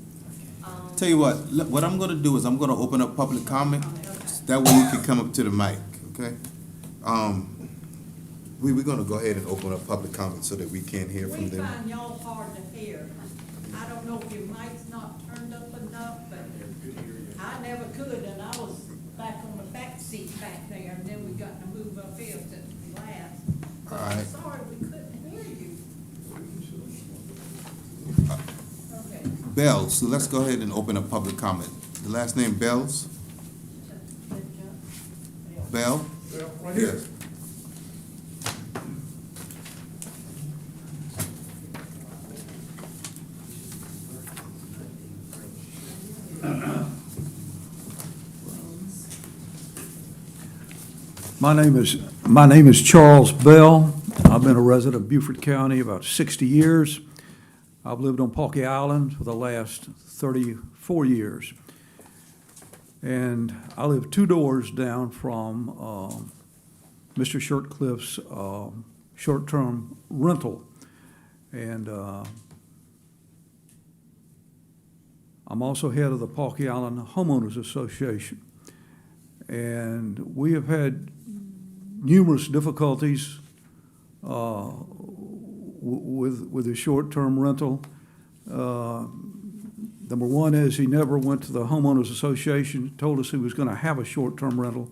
tell you what I'm gonna do is I'm gonna open up public comment. That way you can come up to the mic, okay? We're gonna go ahead and open up public comment so that we can hear from
We
them.
find y'all hard to hear. I don't know if your mic's not turned up enough, but I never could, and I was back on the back seat back there, and then we got to move up here to last.
All right.
Sorry, we couldn't hear you. Okay.
Bells, so let's go ahead and open up public comment. The last name Bells? Bell?
Right here.
Yes.
My name is Charles Bell. I've been a resident of Beaufort County about 60 years. I've lived on Pawkey Island for the last 34 years. And I live 2 doors down from Mr. Shortcliffe's short-term rental. And I'm also head of the Pawkey Island Homeowners Association. And we have had numerous difficulties with the short-term rental. Number one is he never went to the homeowners association, told us he was going to have a short-term rental.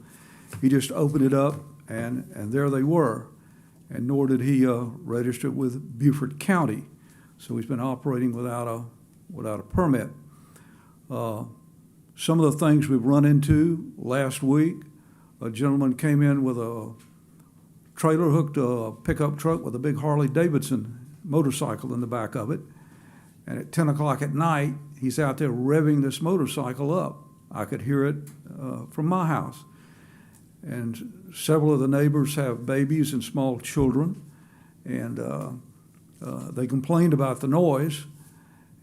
He just opened it up, and there they were. And nor did he register with Beaufort County. So he's been operating without a permit. Some of the things we've run into last week, a gentleman came in with a trailer hooked to a pickup truck with a big Harley Davidson motorcycle in the back of it. And at 10 o'clock at night, he's out there revving this motorcycle up. I could hear it from my house. And several of the neighbors have babies and small children. And they complained about the noise.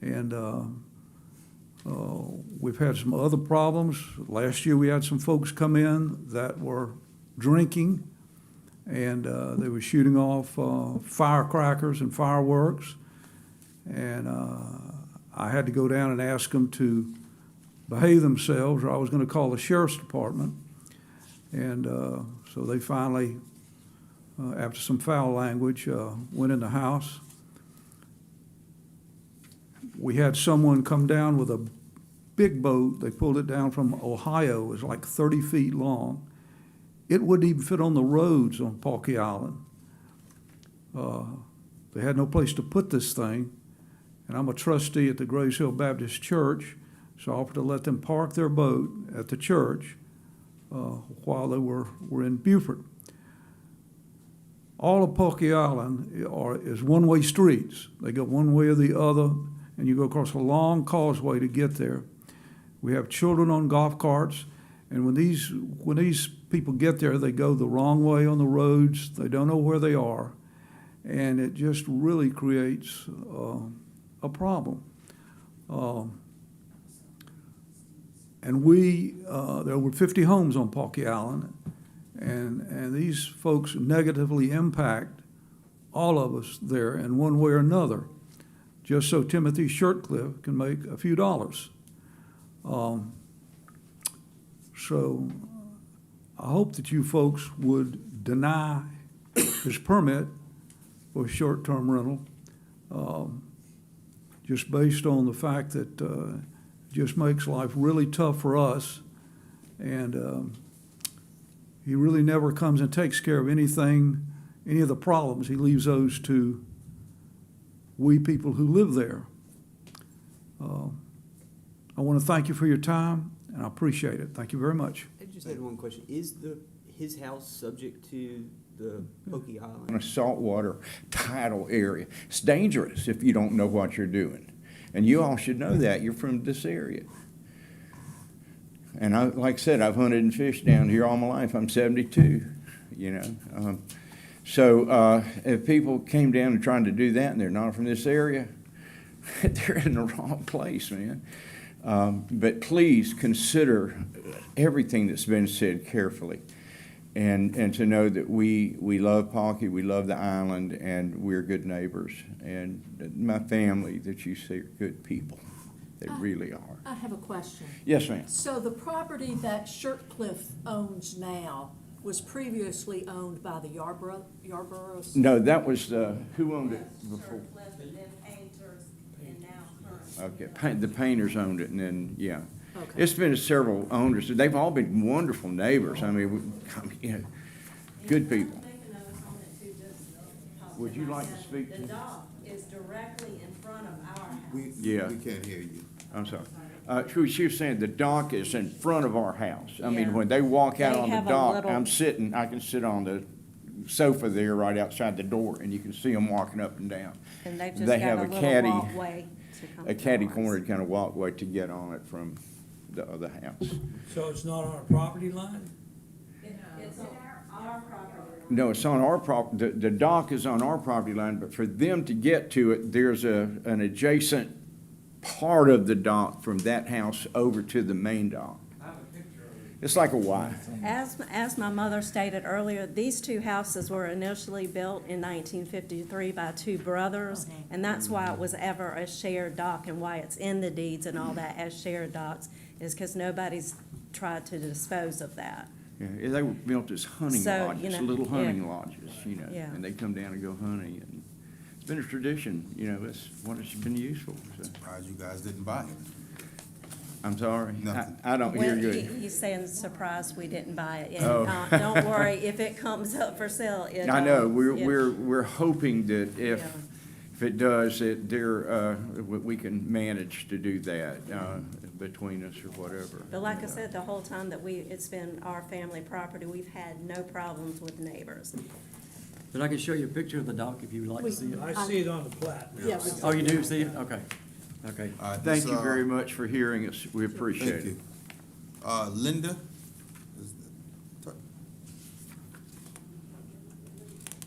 And we've had some other problems. Last year, we had some folks come in that were drinking, and they were shooting off firecrackers and fireworks. And I had to go down and ask them to behave themselves, or I was going to call the sheriff's department. And so they finally, after some foul language, went in the house. We had someone come down with a big boat. They pulled it down from Ohio. It was like 30 feet long. It wouldn't even fit on the roads on Pawkey Island. They had no place to put this thing. And I'm a trustee at the Grace Hill Baptist Church, so I offered to let them park their boat at the church while they were in Beaufort. All of Pawkey Island is one-way streets. They go one way or the other, and you go across a long causeway to get there. We have children on golf carts, and when these people get there, they go the wrong way on the roads. They don't know where they are, and it just really creates a problem. And there were 50 homes on Pawkey Island, and these folks negatively impact all of us there in one way or another, just so Timothy Shortcliffe can make a few dollars. So I hope that you folks would deny his permit for short-term rental, just based on the fact that it just makes life really tough for us. And he really never comes and takes care of anything, any of the problems. He leaves those to we people who live there. I want to thank you for your time, and I appreciate it. Thank you very much.
I just had one question. Is his house subject to the Pawkey Island?
In a saltwater tidal area. It's dangerous if you don't know what you're doing. And you all should know that. You're from this area. And like I said, I've hunted and fished down here all my life. I'm 72, you know. So if people came down and trying to do that and they're not from this area, they're in the wrong place, man. But please consider everything that's been said carefully. And to know that we love Pawkey, we love the island, and we're good neighbors. And my family that you see are good people. They really are.
I have a question.
Yes, ma'am.
So the property that Shirtcliff owns now was previously owned by the Yarboroughs?
No, that was, who owned it before?
Cliff and then Painters and now Current.
Okay, the painters owned it, and then, yeah.
Okay.
It's been several owners. They've all been wonderful neighbors. I mean, you know, good people.
Make a note on it too, just because
Would you like to
the
speak to-
The dock is directly in front of our house.
Yeah.
We can't hear you.
I'm sorry. She was saying the dock is in front of our house. I mean,
Yeah.
when they walk out
They
on the
have a
dock,
little-
I can sit on the sofa there right outside the door, and you can see them walking up and down.
And they've just
They
got
have
a
a
little
caddy-
walkway to come
A catty
to ours.
cornered kind of walkway to get on it from the other house.
So it's not on a property line?
It's on our property.
No, it's on our the dock is on our property line, but for them to get to it, there's an adjacent part of the dock from that house over to the main dock. It's like a Y.
As my mother stated earlier, these two houses were initially built in 1953 by two brothers, and that's why it was ever a shared dock, and why it's in the deeds and all that as shared docks, is because nobody's tried to dispose of that.
Yeah, they were built as hunting
So,
lodges,
you know,
little hunting
yeah.
lodges, you know,
Yeah.
and they come down and go hunting, and it's been a tradition, you know, it's what it's been used for, so.
Surprised you guys didn't buy it.
I'm sorry,
Nothing.
I don't hear
Well,
good.
he's saying surprised we didn't buy it,
Oh.
and, don't worry, if it comes up for sale, it.
I know,
yeah.
we're hoping that
Yeah.
if it does, that we can manage to do that, between us or whatever.
But like I said, the whole time that it's been our family property, we've had no problems with neighbors.
But I can show you a picture of the dock if you would like to see it. I see it on the plat.
Yeah.
Oh, you do see it? Okay. Okay.
All right,
Thank
this,
you very much for hearing us, we appreciate
Thank
it.
you. Linda? Is the-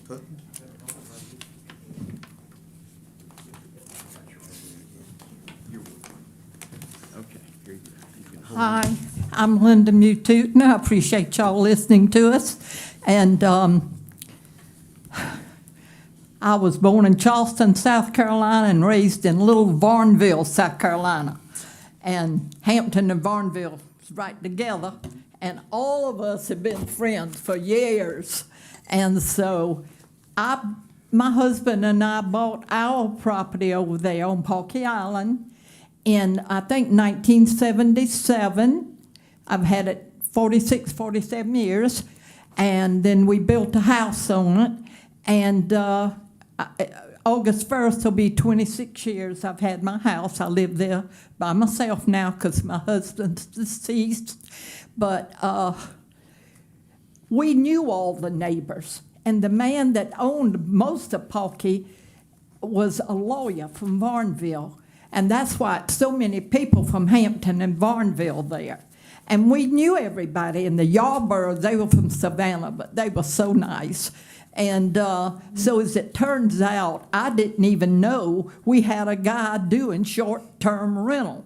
Tut-
Okay, here you go. You can hold it.
Hi, I'm Linda Mututen. I appreciate y'all listening to us. And I was born in Charleston, South Carolina, and raised in Little Varnville, South Carolina. And Hampton and Varnville is right together. And all of us have been friends for years. And so my husband and I bought our property over there on Pawkey Island in, I think, 1977. I've had it 46, 47 years. And then we built a house on it. And August 1st will be 26 years I've had my house. I live there by myself now because my husband's deceased. But we knew all the neighbors. And the man that owned most of Pawkey was a lawyer from Varnville. And that's why it's so many people from Hampton and Varnville there. And we knew everybody. And the Yarboroughs, they were from Savannah, but they were so nice. And so as it turns out, I didn't even know we had a guy doing short-term rental.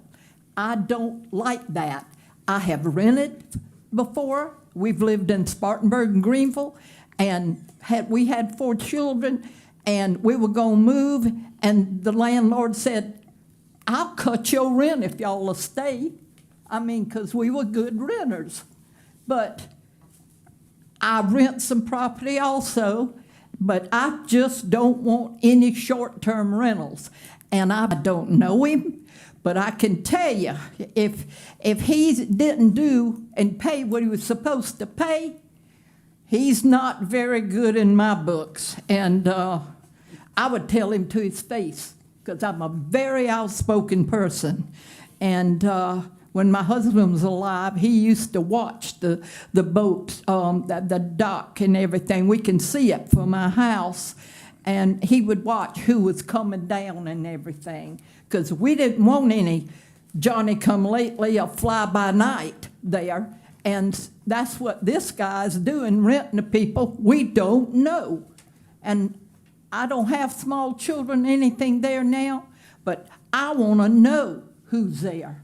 I don't like that. I have rented before. We've lived in Spartanburg and Greenville, and we had 4 children, and we were going to move, and the landlord said, I'll cut your rent if y'all will stay. I mean, because we were good renters. But I rent some property also, but I just don't want any short-term rentals. And I don't know him, but I can tell you, if he didn't do and pay what he was supposed to pay, he's not very good in my books. And I would tell him to his face, because I'm a very outspoken person. And when my husband was alive, he used to watch the boats, the dock and everything. We can see it from our house. And he would watch who was coming down and everything. Because we didn't want any Johnny-come-lately or fly-by-night there. And that's what this guy's doing, renting to people we don't know. And I don't have small children, anything there now, but I want to know who's there.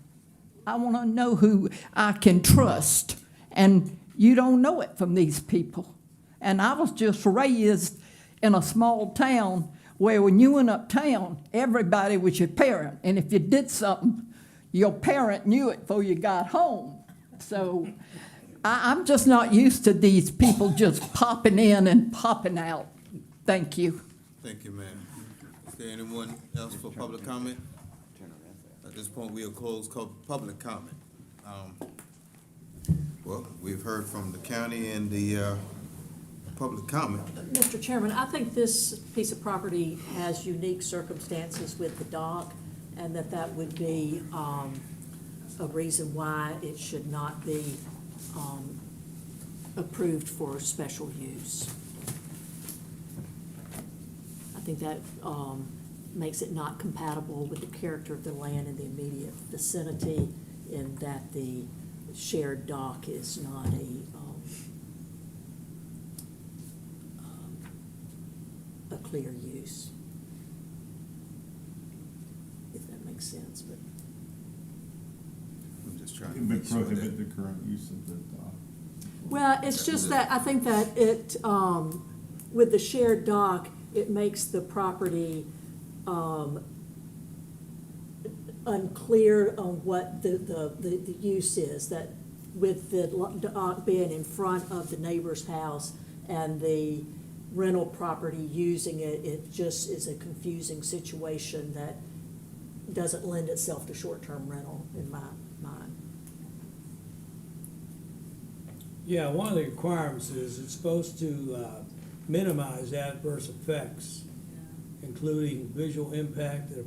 I want to know who I can trust. And you don't know it from these people. And I was just raised in a small town where when you went uptown, everybody was your parent. And if you did something, your parent knew it before you got home. So I'm just not used to these people just popping in and popping out. Thank you.
Thank you, ma'am. Is there anyone else for public comment? At this point, we'll close public comment. Well, we've heard from the county and the public comment.
Mr. Chairman, I think this piece of property has unique circumstances with the dock, and that would be a reason why it should not be approved for special use. I think that makes it not compatible with the character of the land in the immediate vicinity, in that the shared dock is not a clear use, if that makes sense, but.
I'm just trying to
It
make
would
sure
prohibit
that.
the current use of the dock.
Well, it's just that, I think that it, with the shared dock, it makes the property, unclear on what the use is, that with the dock being in front of the neighbor's house and the rental property using it, it just is a confusing situation that doesn't lend itself to short-term rental in my mind.
Yeah, one of the requirements is it's supposed to minimize adverse effects, including visual impact of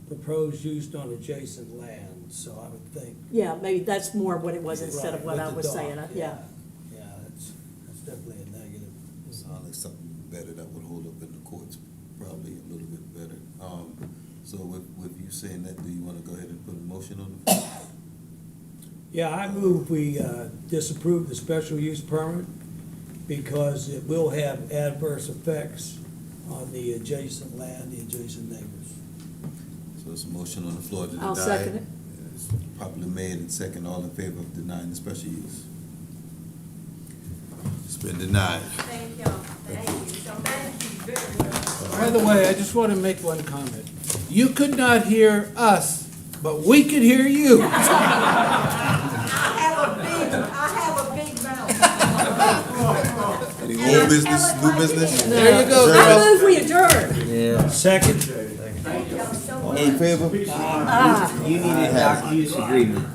proposed use on adjacent land, so I would think.
Yeah, maybe that's more what it was instead of what
Right,
I
with
was
the
saying,
dock,
yeah.
Yeah, that's definitely a negative.
Sounds like something better that would hold up in the courts, probably a little bit better. So with you saying that, do you want to go ahead and put a motion on the floor?
Yeah, I move we disapprove the special use permit because it will have adverse effects on the adjacent land, the adjacent neighbors.
So it's a motion on the floor to deny.
I'll second it.
It's properly made and second. All in favor of denying the special use? It's been denied.
Thank y'all, thank you so much.
By the way, I just want to make one comment. You could not hear us, but we could hear you.
I have a big mouth.
Any old business, new business?
There you go,
I
girl.
move we adjourn.
Yeah.
Second.
All in favor?
You need a dock use agreement.